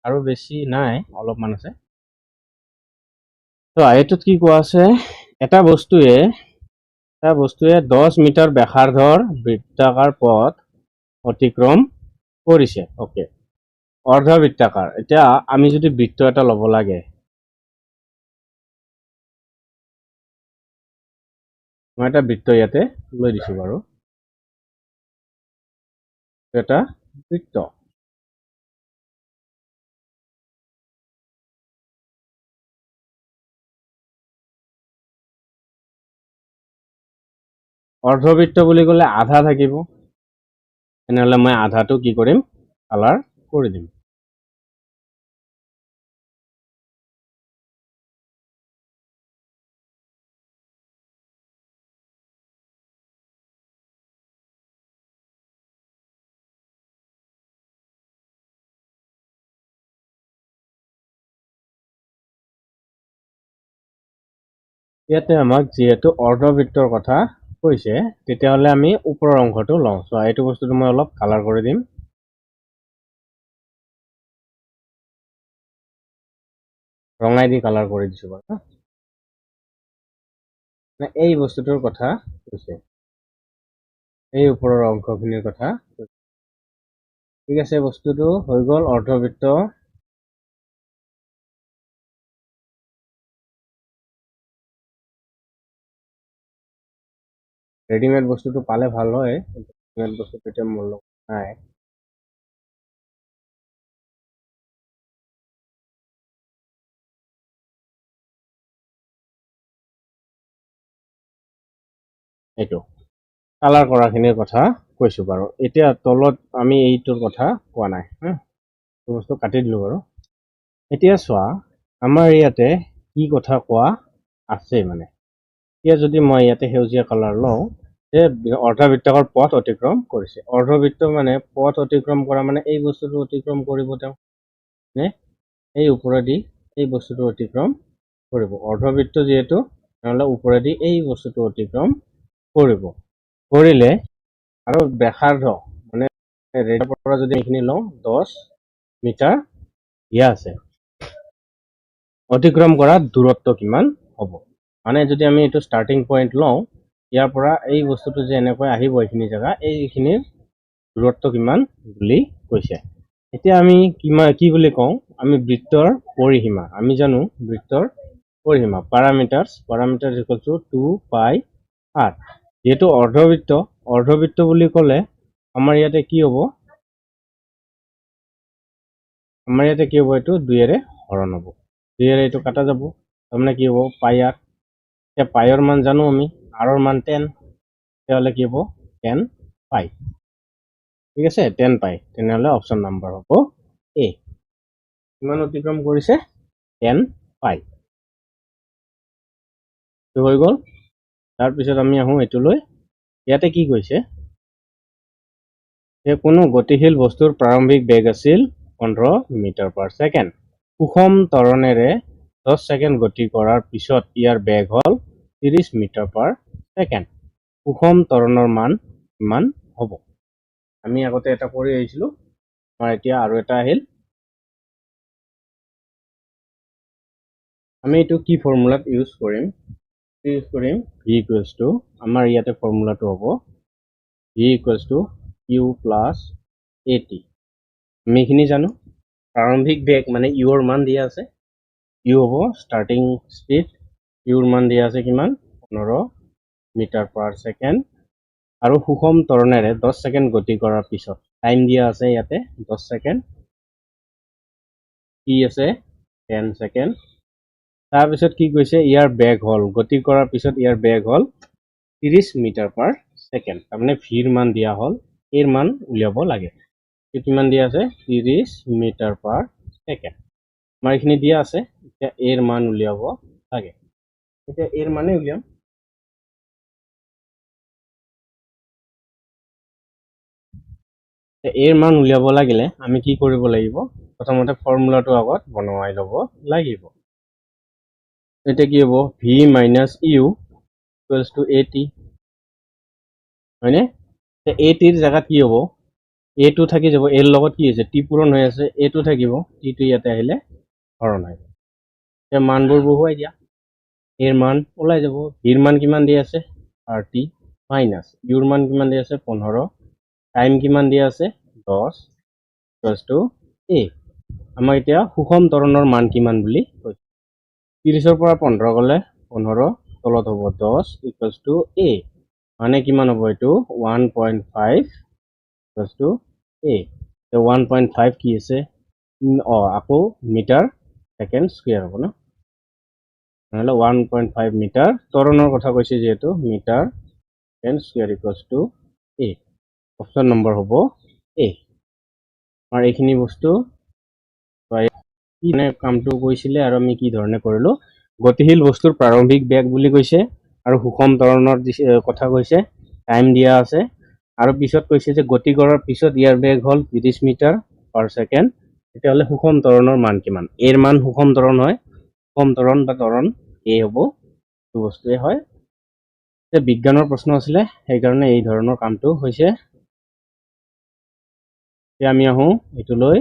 আৰু বেছি নাই অলপমান আছে। তো এইটোত কি কোৱা আছে, এটা বস্তুৱে 10 মিটাৰ ব্যাসাৰ্ধৰ বৃত্তাকাৰ পথ অতিক্ৰম কৰিছে, অ'কে, অৰ্ধবৃত্তাকাৰ। এতিয়া আমি যদি বৃত্ত এটা ল'ব লাগে, মই এটা বৃত্ত ইয়াতে লৈ দিছোঁ বাৰু, এটা বৃত্ত, অৰ্ধবৃত্ত বুলি ক'লে আধা থাকিব, তেনেহ'লে মই আধাটো কি কৰিম, কালাৰ কৰি দিম। ইয়াতে আমাক যিহেতু অৰ্ধবৃত্তৰ কথা কৈছে, তেতিয়াহ'লে আমি ওপৰৰ অংশটো লওঁ। চ' এইটো বস্তুটো মই অলপ কালাৰ কৰি দিম, ৰঙাই দি কালাৰ কৰি দিছোঁ বাৰু। এই বস্তুটোৰ কথা কৈছে, এই ওপৰৰ অংশখিনিৰ কথা কৈছে। ঠিক আছে, বস্তুটো হৈ গ'ল অৰ্ধবৃত্ত। ৰেডিমেড বস্তুটো পালে ভাল হয়, ৰেডিমেড বস্তুটো এতিয়া মোৰ লগত নাই। এইটো কালাৰ কৰাখিনিৰ কথা কৈছোঁ বাৰু। এতিয়া তলত আমি এইটোৰ কথা কোৱা নাই, এইটো বস্তু কাটি দিলোঁ বাৰু। এতিয়া চোৱা, আমাৰ ইয়াতে কি কথা কোৱা আছে, মানে এতিয়া যদি মই ইয়াতে সেউজীয়া কালাৰ লওঁ, যে অৰ্ধবৃত্তাকাৰ পথ অতিক্ৰম কৰিছে। অৰ্ধবৃত্ত মানে পথ অতিক্ৰম কৰা, মানে এই বস্তুটো অতিক্ৰম কৰিব তেওঁ, নে এই ওপৰেদি এই বস্তুটো অতিক্ৰম কৰিব। অৰ্ধবৃত্ত যিহেতু, তেনেহ'লে ওপৰেদি এই বস্তুটো অতিক্ৰম কৰিব, কৰিলে আৰু ব্যাসাৰ্ধ মানে ৰেডিয়াৰ পৰা যদি এইখিনি লওঁ 10 মিটাৰ দিয়া আছে, অতিক্ৰম কৰা দূৰত্ব কিমান হ'ব, মানে যদি আমি এইটো ষ্টাৰ্টিং পইণ্ট লওঁ, ইয়াৰ পৰা এই বস্তুটো যে এনেকৈ আহিব এইখিনি জেগা, এইখিনিৰ দূৰত্ব কিমান বুলি কৈছে। এতিয়া আমি কি বুলি কওঁ, আমি বৃত্তৰ পৰিসীমা, আমি জানো বৃত্তৰ পৰিসীমা parameters equal to 2 pi r যেহেতু অৰ্ধবৃত্ত বুলি ক'লে আমাৰ ইয়াতে কি হ'ব এইটো 2 এৰে হৰণ হ'ব 2 এৰে এইটো কাটা যাব তাৰমানে কি হ'ব পাই r এতিয়া পাইৰ মান জানো আমি r ৰ মান 10 তেতিয়াহ'লে কি হ'ব 10 পাই ঠিক আছে 10 পাই তেনেহ'লে অপচন নাম্বাৰ হ'ব এ কিমান অতিক্ৰম কৰিছে 10 পাই তো হৈ গ'ল তাৰপিছত আমি আহোঁ এইটোলৈ ইয়াতে কি কৈছে যে কোনো গতিশীল বস্তুৰ প্ৰাৰম্ভিক বেগ আছিল 15 মিটাৰ পাৰ ছেকেণ্ড সুষম ত্বৰণেৰে 10 ছেকেণ্ড গতি কৰাৰ পিছত ইয়াৰ বেগ হ'ল 30 মিটাৰ পাৰ ছেকেণ্ড সুষম ত্বৰণৰ মান কিমান হ'ব আমি আগতে এটা কৰি আহিছিলোঁ আমাৰ এতিয়া আৰু এটা আহিল আমি এইটো কি ফৰ্মুলাত ইউজ কৰিম v equals to আমাৰ ইয়াতে ফৰ্মুলাটো হ'ব v equals to u plus at আমি এইখিনি জানো প্ৰাৰম্ভিক বেগ মানে u ৰ মান দিয়া আছে u হ'ব ষ্টাৰ্টিং স্পীড u ৰ মান দিয়া আছে কিমান 15 মিটাৰ পাৰ ছেকেণ্ড আৰু সুষম ত্বৰণেৰে 10 ছেকেণ্ড গতি কৰাৰ পিছত টাইম দিয়া আছে ইয়াতে 10 ছেকেণ্ড কি আছে 10 ছেকেণ্ড তাৰপিছত কি কৈছে ইয়াৰ বেগ হ'ল গতি কৰাৰ পিছত ইয়াৰ বেগ হ'ল 30 মিটাৰ পাৰ ছেকেণ্ড তাৰমানে ভিৰ মান দিয়া হ'ল এৰ মান উলিয়াব লাগে কিমান দিয়া আছে 30 মিটাৰ পাৰ ছেকেণ্ড আমাৰ এইখিনি দিয়া আছে এতিয়া এৰ মান উলিয়াব লাগে এতিয়া এৰ মানে উলিয়াম এৰ মান উলিয়াব লাগিলে আমি কি কৰিব লাগিব প্ৰথমতে ফৰ্মুলাটো আগত বনাই ল'ব লাগিব এতিয়া কি হ'ব v minus u equals to at হয়নে at ৰ জায়গাত কি হ'ব a2 থাকি যাব এৰ লগত কি হৈছে t পূৰণ হৈ আছে a2 থাকিব t টো ইয়াতে আহিলে হৰণ হয় এতিয়া মানবোৰ বহুৱাই দিয়া এৰ মান ওলাই যাব ভিৰ মান কিমান দিয়া আছে 30 মাইনাস ইউৰ মান কিমান দিয়া আছে 15 টাইম কিমান দিয়া আছে 10 equals to a আমাৰ এতিয়া সুষম ত্বৰণৰ মান কিমান বুলি কৈছে 30 ৰ পৰা 15 গলে 15 তলত হ'ব 10 equals to a মানে কিমান হ'ব এইটো 1.5 equals to a 1.5 কি আছে আকৌ মিটাৰ ছেকেণ্ড স্কয়াৰ হ'ব না নহলে 1.5 মিটাৰ ত্বৰণৰ কথা কৈছে যেহেতু metre second square equals to a option number হ'ব a আৰু এইখিনি বস্তু কি কামটো কৈছিলে আৰু আমি কি ধৰণে কৰিলো গতিশীল বস্তুৰ প্ৰাৰম্ভিক বেগ বুলি কৈছে আৰু সুষম ত্বৰণৰ কথা কৈছে টাইম দিয়া আছে আৰু পিছত কৈছে যে গতি কৰাৰ পিছত ইয়াৰ বেগ হ'ল 30 মিটাৰ পাৰ ছেকেণ্ড তেতিয়াহ'লে সুষম ত্বৰণৰ মান কিমান এৰ মান সুষম ত্বৰণ হয় সুষম ত্বৰণ বা ত্বৰণ এ হ'ব এইটো বস্তুৱে হয় যে বিজ্ঞানৰ প্ৰশ্ন আছিলে সেইকাৰণে এই ধৰণৰ কামটো হৈছে এতিয়া আমি আহোঁ এইটোলৈ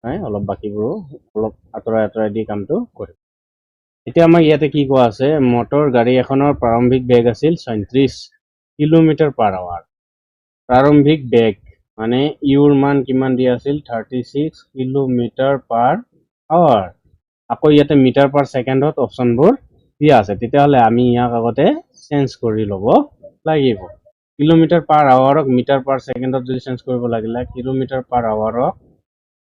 অলপ বাকীবোৰো অলপ আঁতৰাই দি কামটো কৰিম এতিয়া আমাৰ ইয়াতে কি কোৱা আছে মটৰ গাড়ী এখনৰ প্ৰাৰম্ভিক বেগ আছিল 37 কিলোমিটাৰ পাৰ আৱাৰ প্ৰাৰম্ভিক বেগ মানে ইউৰ মান কিমান দিয়া আছিল 36 কিলোমিটাৰ পাৰ আৱাৰ আকৌ ইয়াতে মিটাৰ পাৰ ছেকেণ্ডত অপচনবোৰ দিয়া আছে তেতিয়াহ'লে আমি ইয়াক আগতে চেঞ্জ কৰি ল'ব লাগিব কিলোমিটাৰ পাৰ আৱাৰক মিটাৰ পাৰ ছেকেণ্ডত যদি চেঞ্জ কৰিব লাগিলে কিলোমিটাৰ পাৰ আৱাৰক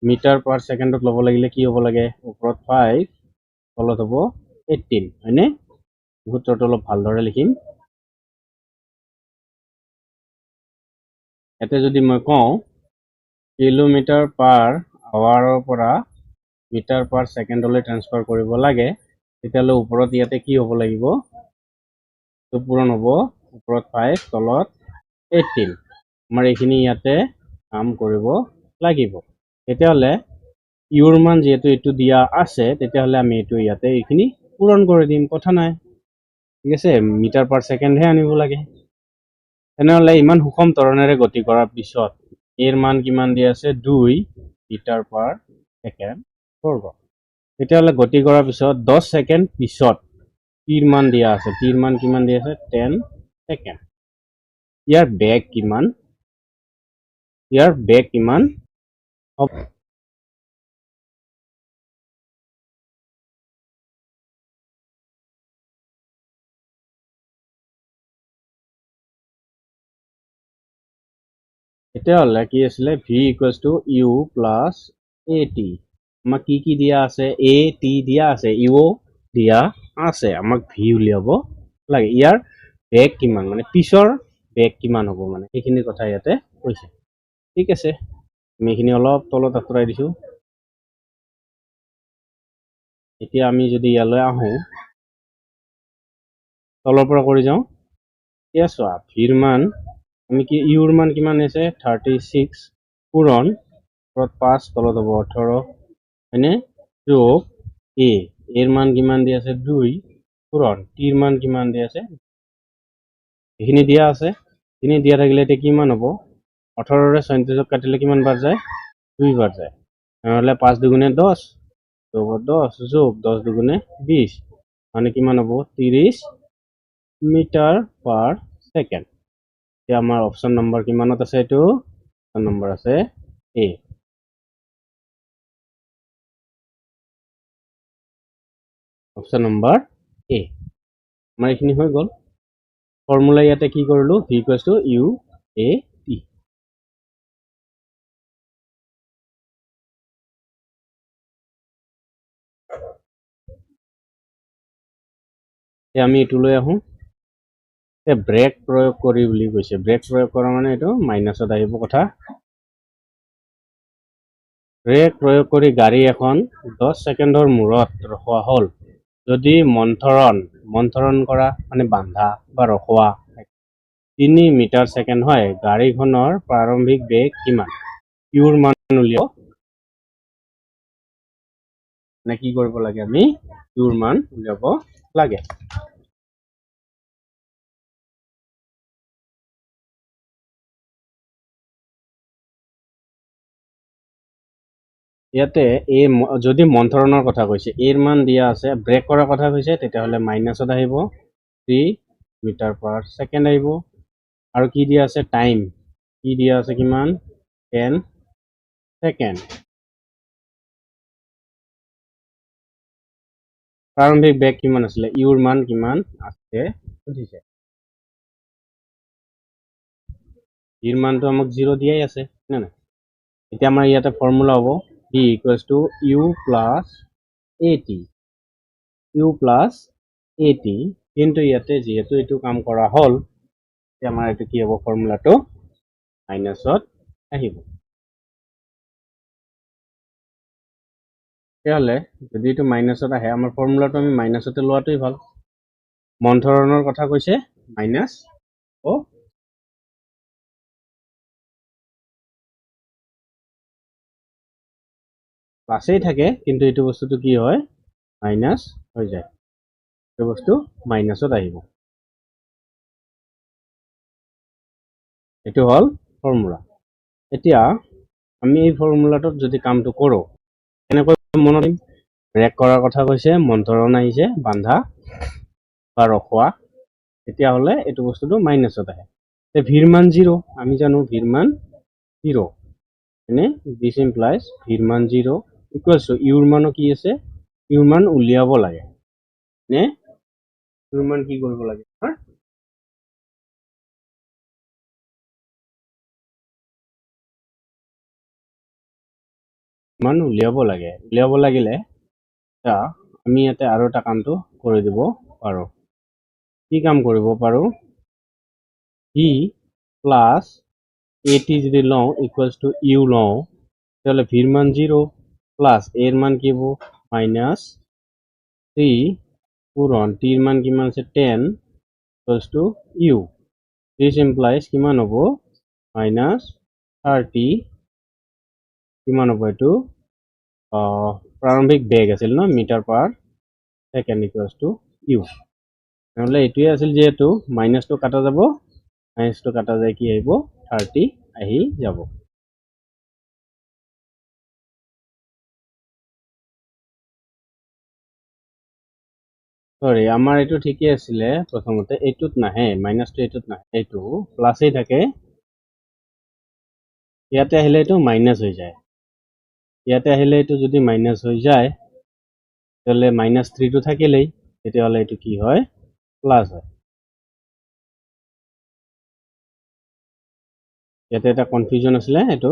মিটাৰ পাৰ ছেকেণ্ডত ল'ব লাগিলে কি হ'ব লাগে ওপৰত 5 তলত হ'ব 18 হয়নে সূত্ৰটো অলপ ভালদৰে লিখিম ইয়াতে যদি মই কওঁ কিলোমিটাৰ পাৰ আৱাৰৰ পৰা মিটাৰ পাৰ ছেকেণ্ডলৈ ট্ৰান্সফাৰ কৰিব লাগে তেতিয়াহ'লে ওপৰত ইয়াতে কি হ'ব লাগিব তো পূৰণ হ'ব ওপৰত 5 তলত 18 আমাৰ এইখিনি ইয়াতে কাম কৰিব লাগিব তেতিয়াহ'লে ইউৰ মান যেহেতু এইটো দিয়া আছে তেতিয়াহ'লে আমি এইটো ইয়াতে এইখিনি পূৰণ কৰি দিম কথা নাই ঠিক আছে মিটাৰ পাৰ ছেকেণ্ডহে আনিব লাগে তেনেহ'লে ইমান সুষম ত্বৰণেৰে গতি কৰাৰ পিছত এৰ মান কিমান দিয়া আছে 2 মিটাৰ পাৰ ছেকেণ্ড বৰ্গ তেতিয়াহ'লে গতি কৰাৰ পিছত 10 ছেকেণ্ড পিছত টিৰ মান দিয়া আছে টিৰ মান কিমান দিয়া আছে 10 ছেকেণ্ড ইয়াৰ বেগ কিমান হ'ব তেতিয়াহ'লে কি আছিলে v equals to U plus A T আমাক কি দিয়া আছে এ টি দিয়া আছে ইউ দিয়া আছে আমাক ভি উলিয়াব লাগে ইয়াৰ বেগ কিমান মানে পিছৰ বেগ কিমান হ'ব মানে সেইখিনি কথা ইয়াতে কৈছে ঠিক আছে আমি এইখিনি অলপ তলত আঁতৰাই দিছো এতিয়া আমি যদি ইয়ালৈ আহো তলৰ পৰা কৰি যাওঁ এতিয়া চোৱা ভিৰ মান আমি কি ইউৰ মান কিমান আছে 36 পূৰণ 5 তলত হ'ব 18 হয়নে যোগ এ এৰ মান কিমান দি আছে 2 পূৰণ টিৰ মান কিমান দি আছে এইখিনি দিয়া আছে এইখিনি দিয়া থাকিলে এতিয়া কিমান হ'ব 18ৰে 37ক কাটিলে কিমান বাৰ যায় 2 বাৰ যায় নহ'লে 5 দুগুণে 10 10 যোগ 10 দুগুণে 20 মানে কিমান হ'ব 30 মিটাৰ পাৰ সেকেন্ড এতিয়া আমাৰ অপশন নম্বৰ কিমানত আছে এইটো অপশন নম্বৰ আছে এ অপশন নম্বৰ এ আমাৰ এইখিনি হৈ গ'ল ফৰ্মুলা ইয়াতে কি কৰিলো v equals to U A T আমি এইটোলৈ আহো ব্ৰেক প্ৰয়োগ কৰি বুলি কৈছে ব্ৰেক প্ৰয়োগ কৰা মানে এইটো মাইনাছত আহিব কথা ব্ৰেক প্ৰয়োগ কৰি গাড়ী এখন 10 ছেকেণ্ডৰ মূৰত ৰখোৱা হ'ল যদি মন্থৰণ কৰা মানে বান্ধা বা ৰখোৱা 3 মিটাৰ ছেকেণ্ড হয় গাড়ীখনৰ প্ৰাৰম্ভিক বেগ কিমান ইউৰ মান উলিয়াও মানে কি কৰিব লাগে আমি ইউৰ মান উলিয়াব লাগে ইয়াতে এই যদি মন্থৰণৰ কথা কৈছে এৰ মান দিয়া আছে ব্ৰেক কৰাৰ কথা কৈছে তেতিয়াহ'লে মাইনাছত আহিব 3 মিটাৰ পাৰ ছেকেণ্ড আহিব আৰু কি দিয়া আছে টাইম কি দিয়া আছে কিমান 10 ছেকেণ্ড প্ৰাৰম্ভিক বেগ কিমান আছিলে ইউৰ মান কিমান আছে সুধিছে ইৰ মানটো আমাক 0 দিয়াই আছে না না এতিয়া আমাৰ ইয়াতে ফৰ্মুলা হ'ব v equals to U plus A T U plus A T কিন্তু ইয়াতে যেহেতু এইটো কাম কৰা হ'ল এতিয়া আমাৰ এইটো কি হ'ব ফৰ্মুলাটো মাইনাছত আহিব তেতিয়াহ'লে যদি এইটো মাইনাছত আহে আমাৰ ফৰ্মুলাটো আমি মাইনাছতে লোৱাটোৱেই ভাল মন্থৰণৰ কথা কৈছে মাইনাছ অ প্লাছেই থাকে কিন্তু এইটো বস্তুটো কি হয় মাইনাছ হৈ যায় এইটো বস্তু মাইনাছত আহিব এইটো হ'ল ফৰ্মুলা এতিয়া আমি এই ফৰ্মুলাটোত যদি কামটো কৰোঁ এনেকৈ মনত ব্ৰেক কৰাৰ কথা কৈছে মন্থৰণ আহিছে বান্ধা বা ৰখোৱা তেতিয়াহ'লে এইটো বস্তুটো মাইনাছত আহে ভিৰ মান 0 আমি জানো ভিৰ মান 0 এনে দিছ ইমপ্লাইজ ভিৰ মান 0 ইকুৱেলছ টু ইউৰ মানো কি আছে ইউৰ মান উলিয়াব লাগে নে ইউৰ মান কি কৰিব লাগে মান উলিয়াব লাগিলে আমি ইয়াতে আৰু এটা কামটো কৰি দিব পাৰো কি কাম কৰিব পাৰো ই প্লাছ এ টি যদি লওঁ ইকুৱেলছ টু ইউ লওঁ তেতিয়াহ'লে ভিৰ মান 0 প্লাছ এৰ মান কি হ'ব মাইনাছ 3 পূৰণ টিৰ মান কিমান আছে 10 equals to U this implies কিমান হ'ব মাইনাছ 30 কিমান হ'ব এইটো প্ৰাৰম্ভিক বেগ আছিল ন metre per second equals to U নহ'লে এইটোৱে আছিল যিহেতু মাইনাছটো কাটা যাব মাইনাছটো কাটা যায় কি আহিব 30 আহি যাব সৰি আমাৰ এইটো ঠিকে আছিলে প্ৰথমতে এইটোত নাহে মাইনাছটো এইটোত নাহে এইটো প্লাছেই থাকে ইয়াতে আহিলে এইটো মাইনাছ হৈ যায় ইয়াতে আহিলে এইটো যদি মাইনাছ হৈ যায় তেতিয়াহ'লে মাইনাছ 3টো থাকিলেই তেতিয়াহ'লে এইটো কি হয় প্লাছ হয় ইয়াতে এটা কনফিউজন আছিলে, এইটো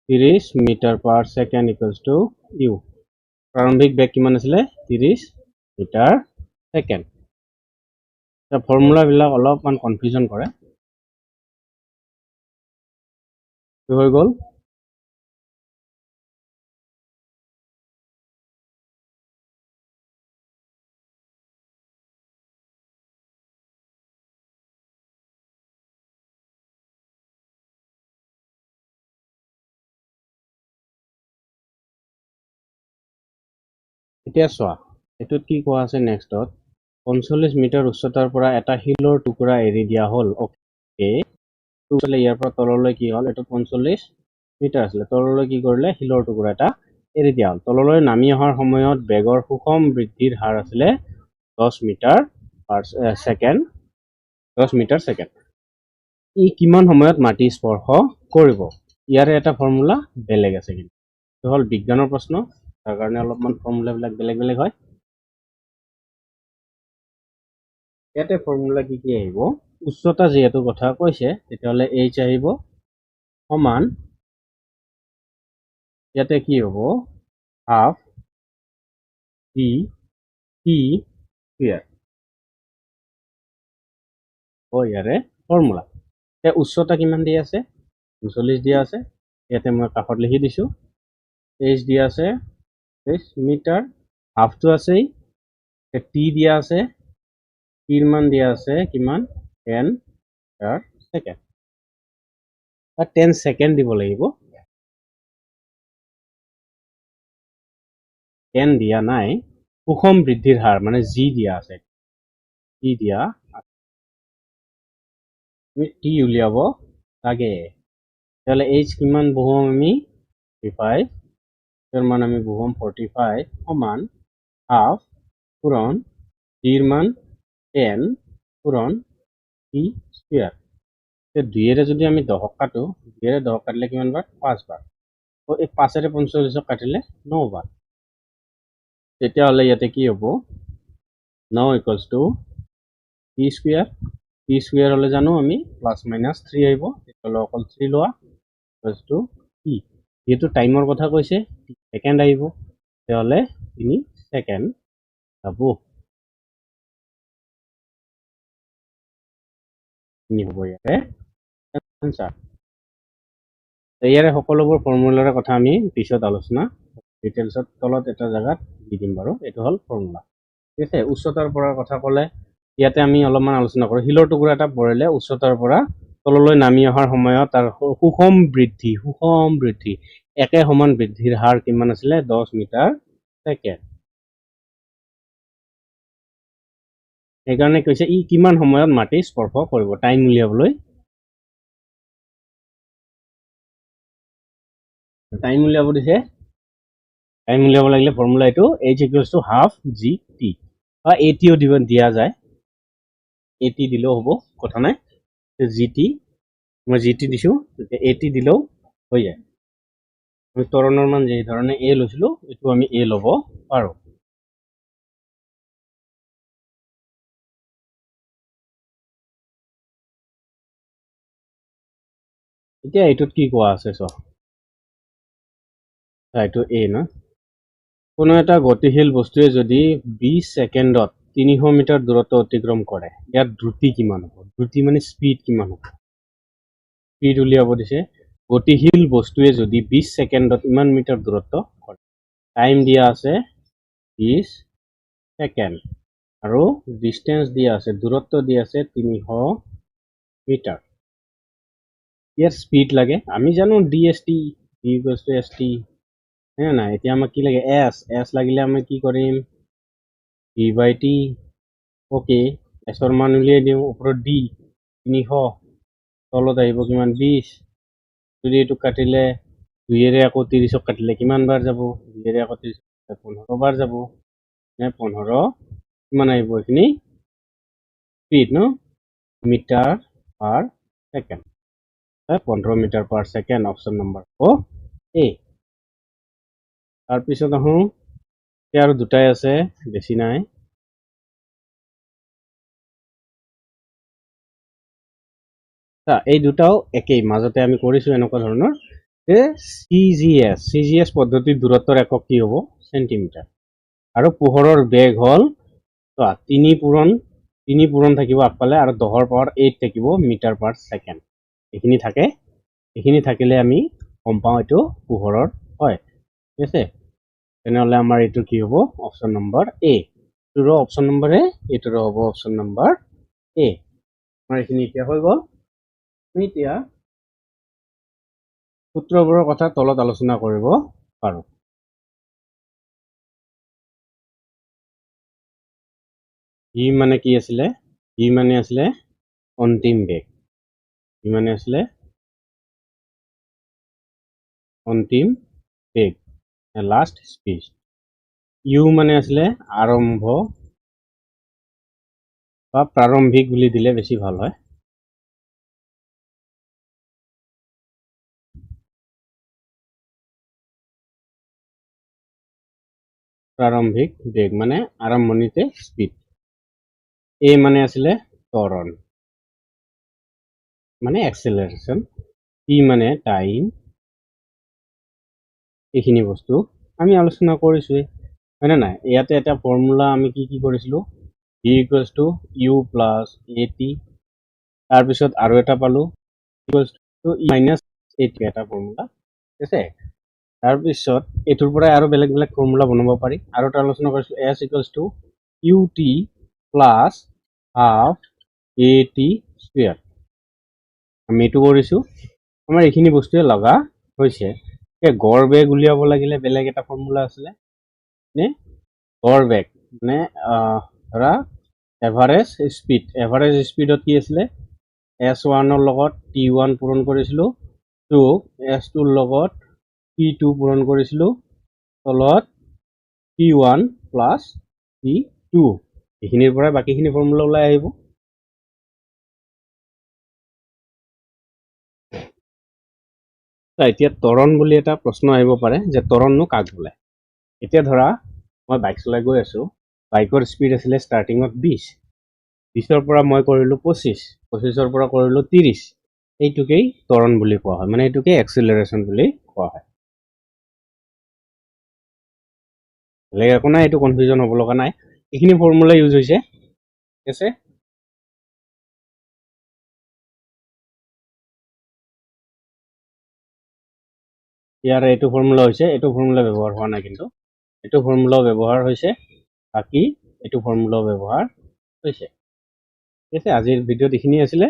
30 metre per second equals to U. প্ৰাৰম্ভিক বেগ কিমান আছিলে? 30 মিটাৰ ছেকেণ্ড। ফৰ্মুলাবিলাক অলপমান কনফিউজন কৰে। হৈ গ'ল। এতিয়া চোৱা, এইটোত কি কোৱা আছে নেক্সটত, 45 মিটাৰ উচ্চতাৰ পৰা এটা শিলৰ টুকুৰা এৰি দিয়া হ'ল। অ'কে, ইয়াৰ পৰা তললৈ কি হ'ল? এইটো 45 মিটাৰ আছিলে, তললৈ কি কৰিলে? শিলৰ টুকুৰা এটা এৰি দিয়া হ'ল। তললৈ নামি অহাৰ সময়ত বেগৰ সুষম বৃদ্ধিৰ হাৰ আছিলে 10 metre per second, 10 metre second. ই কিমান সময়ত মাটি স্পৰ্শ কৰিব? ইয়াৰে এটা ফৰ্মুলা বেলেগ আছে, কিন্তু এইটো হ'ল বিজ্ঞানৰ প্ৰশ্ন, তাৰ কাৰণে অলপমান ফৰ্মুলাবিলাক বেলেগ বেলেগ হয়। ইয়াতে ফৰ্মুলা কি কি আহিব? উচ্চতা যিহেতু কথা কৈছে, তেতিয়াহ'লে এইচ আহিব সমান, ইয়াতে কি হ'ব? Half G T square. ইয়াৰে ফৰ্মুলা। এতিয়া উচ্চতা কিমান দিয়া আছে? 39 দিয়া আছে। ইয়াতে মই কাষত লিখি দিছোঁ। এইচ দিয়া আছে 30 মিটাৰ, হাফটো আছেই, টি দিয়া আছে, টিৰ মান দিয়া আছে কিমান? 10 মিটাৰ ছেকেণ্ড। 10 ছেকেণ্ড দিব লাগিব। 10 দিয়া নাই, সুষম বৃদ্ধিৰ হাৰ মানে জি দিয়া আছে, টি দিয়া টি উলিয়াব লাগে। তেতিয়াহ'লে এইচ কিমান বহুৱাম আমি? 45, ইয়াৰ মান আমি বহুৱাম 45 সমান হাফ পূৰণ টিৰ মান 10 পূৰণ টি স্কুৱেৰ। দুইয়েৰে যদি আমি 10 কাটো, 2ৰে 10 কাটিলে কিমান বাৰ? 5 বাৰ। এই 5ৰে 45 কাটিলে 9 বাৰ। তেতিয়াহ'লে ইয়াতে কি হ'ব? 9 equals to T square. T square হ'লে জানো আমি প্লাছ মাইনাছ 3 আহিব, তেতিয়াহ'লে অকল 3 লোৱা ইকুৱেলছ টু টি। যিহেতু টাইমৰ কথা কৈছে, ছেকেণ্ড আহিব, তেতিয়াহ'লে 3 ছেকেণ্ড যাব। হ'ব ইয়াতে আনচাৰ। ইয়াৰে সকলোবোৰ ফৰ্মুলাৰ কথা আমি পিছত আলোচনা ডিটেইলছত তলত এটা জেগাত দি দিম বাৰু। এইটো হ'ল ফৰ্মুলা, ঠিক আছে। উচ্চতাৰ পৰা কথা ক'লে ইয়াতে আমি অলপমান আলোচনা কৰোঁ। শিলৰ টুকুৰা এটা পৰিলে উচ্চতাৰ পৰা তললৈ নামি অহাৰ সময়ত তাৰ সুষম বৃদ্ধি একে সমান বৃদ্ধিৰ হাৰ কিমান আছিলে? 10 মিটাৰ ছেকেণ্ড। সেইকাৰণে কৈছে ই কিমান সময়ত মাটি স্পৰ্শ কৰিব। টাইম উলিয়াবলৈ দিছে। টাইম উলিয়াব লাগিলে ফৰ্মুলা এইটো H equals to half G T, বা এ টিও দিয়া যায়, এ টি দিলেও হ'ব, কথা নাই। জি টি, মই জি টি দিছোঁ, তেতিয়া এ টি দিলেও হৈ যায়। আমি ত্বৰণৰ মান যি ধৰণে এ লৈছিলোঁ, এইটো আমি এ ল'ব পাৰোঁ। এতিয়া এইটোত কি কোৱা আছে চোৱা, এইটো এ ন, কোনো এটা গতিশীল বস্তুৱে যদি 20 ছেকেণ্ডত 300 মিটাৰ দূৰত্ব অতিক্ৰম কৰে, ইয়াত দ্ৰুতি কিমান হ'ব? দ্ৰুতি মানে স্পীড কিমান হ'ব? স্পীড উলিয়াব দিছে। গতিশীল বস্তুৱে যদি 20 ছেকেণ্ডত ইমান মিটাৰ দূৰত্ব কৰে, টাইম দিয়া আছে 20 ছেকেণ্ড, আৰু ডিষ্টেঞ্চ দিয়া আছে, দূৰত্ব দিয়া আছে 300 মিটাৰ। ইয়াৰ স্পীড লাগে, আমি জানো D S T, D equals to S T, হয় নাই? এতিয়া আমাক কি লাগে? এছ লাগিলে আমি কি কৰিম? D by T. অ'কে, এছৰ মান উলিয়াই দিওঁ। ওপৰত ডি 300, তলত আহিব কিমান? 20। যদি এইটো কাটিলে 2ৰে আকৌ 30ক কাটিলে কিমান বাৰ যাব? 2ৰে আকৌ 30 15 বাৰ যাব। 15 কিমান আহিব এইখিনি? স্পীড ন, metre per second. 15 metre per second, option number অ' এ। তাৰপিছত আহোঁ, আৰু দুটাই আছে, বেছি নাই। এই দুটাও একেই, মাজতে আমি কৰিছো এনেকুৱা ধৰণৰ যে CGS পদ্ধতিৰ দূৰত্বৰ একক কি হ'ব সেন্টিমিটাৰ আৰু পোহৰৰ বেগ হ'ল 3 পূৰণ থাকিব আগফালে আৰু 10 পাৱাৰ 8 থাকিব মিটাৰ পাৰ ছেকেণ্ড। এইখিনি থাকিলে আমি গম পাওঁ এইটো পোহৰৰ হয়। ঠিক আছে, তেনেহ'লে আমাৰ এইটো কি হ'ব অপশ্যন নম্বৰ এ। এইটোৰো অপশ্যন নম্বৰ এ, এইটোৰো হ'ব অপশ্যন নম্বৰ এ। আমাৰ এইখিনি এতিয়া হৈ গ'ল। আমি এতিয়া সূত্ৰবোৰৰ কথা তলত আলোচনা কৰিব পাৰো। ই মানে কি আছিলে? ই মানে আছিলে অন্তিম বেগ। ই মানে আছিলে অন্তিম বেগ, লাষ্ট স্পীড। ইউ মানে আছিলে আৰম্ভ বা প্ৰাৰম্ভিক বুলি দিলে বেছি ভাল হয়। প্ৰাৰম্ভিক বেগ মানে আৰম্ভণিতে স্পীড। এ মানে আছিলে ত্বৰণ মানে এক্সেলাৰেশ্যন। টি মানে টাইম। এইখিনি বস্তু আমি আলোচনা কৰিছোৱে হয়নে নাই? ইয়াতে এটা ফৰ্মুলা আমি কি কৰিছিলো, v equals to U plus A T. তাৰপিছত আৰু এটা পালো equals to E minus A T, এটা ফৰ্মুলা। ঠিক আছে, তাৰপিছত এইটোৰ পৰাই আৰু বেলেগ বেলেগ ফৰ্মুলা বনাব পাৰি। আৰু এটা আলোচনা কৰিছিলো S equals to U T plus half A T square. আমি এইটো কৰিছো, আমাৰ এইখিনি বস্তুৱে লগা হৈছে। গড় বেগ উলিয়াব লাগিলে বেলেগ এটা ফৰ্মুলা আছিলে, নে গড় বেগ মানে ধৰা এভাৰেজ স্পীড। এভাৰেজ স্পীডত কি আছিলে, S1ৰ লগত T1 পূৰণ কৰিছিলো, টু S2ৰ লগত T2 পূৰণ কৰিছিলো, তলত T1 প্লাছ T2। এইখিনিৰ পৰা বাকীখিনি ফৰ্মুলা ওলাই আহিব। এতিয়া ত্বৰণ বুলি এটা প্ৰশ্ন আহিব পাৰে যে ত্বৰণনো কাক বোলে। এতিয়া ধৰা মই বাইক চলাই গৈ আছো, বাইকৰ স্পীড আছিলে ষ্টাৰ্টিঙত 20ৰ পৰা মই কৰিলো 25ৰ পৰা কৰিলো 30। এইটোকেই ত্বৰণ বুলি কোৱা হয়, মানে এইটোকে এক্সিলাৰেশ্যন বুলি কোৱা হয়। বেলেগ একো নাই, এইটো কনফিউজন হ'ব লগা নাই, এইখিনি ফৰ্মুলা ইউজ হৈছে। ঠিক আছে, ইয়াৰ এইটো ফৰ্মুলা হৈছে, এইটো ফৰ্মুলা ব্যৱহাৰ হোৱা নাই, কিন্তু এইটো ফৰ্মুলা ব্যৱহাৰ হৈছে, বাকী এইটো ফৰ্মুলা ব্যৱহাৰ হৈছে। ঠিক আছে, আজিৰ ভিডিঅ'ত এইখিনি আছিলে।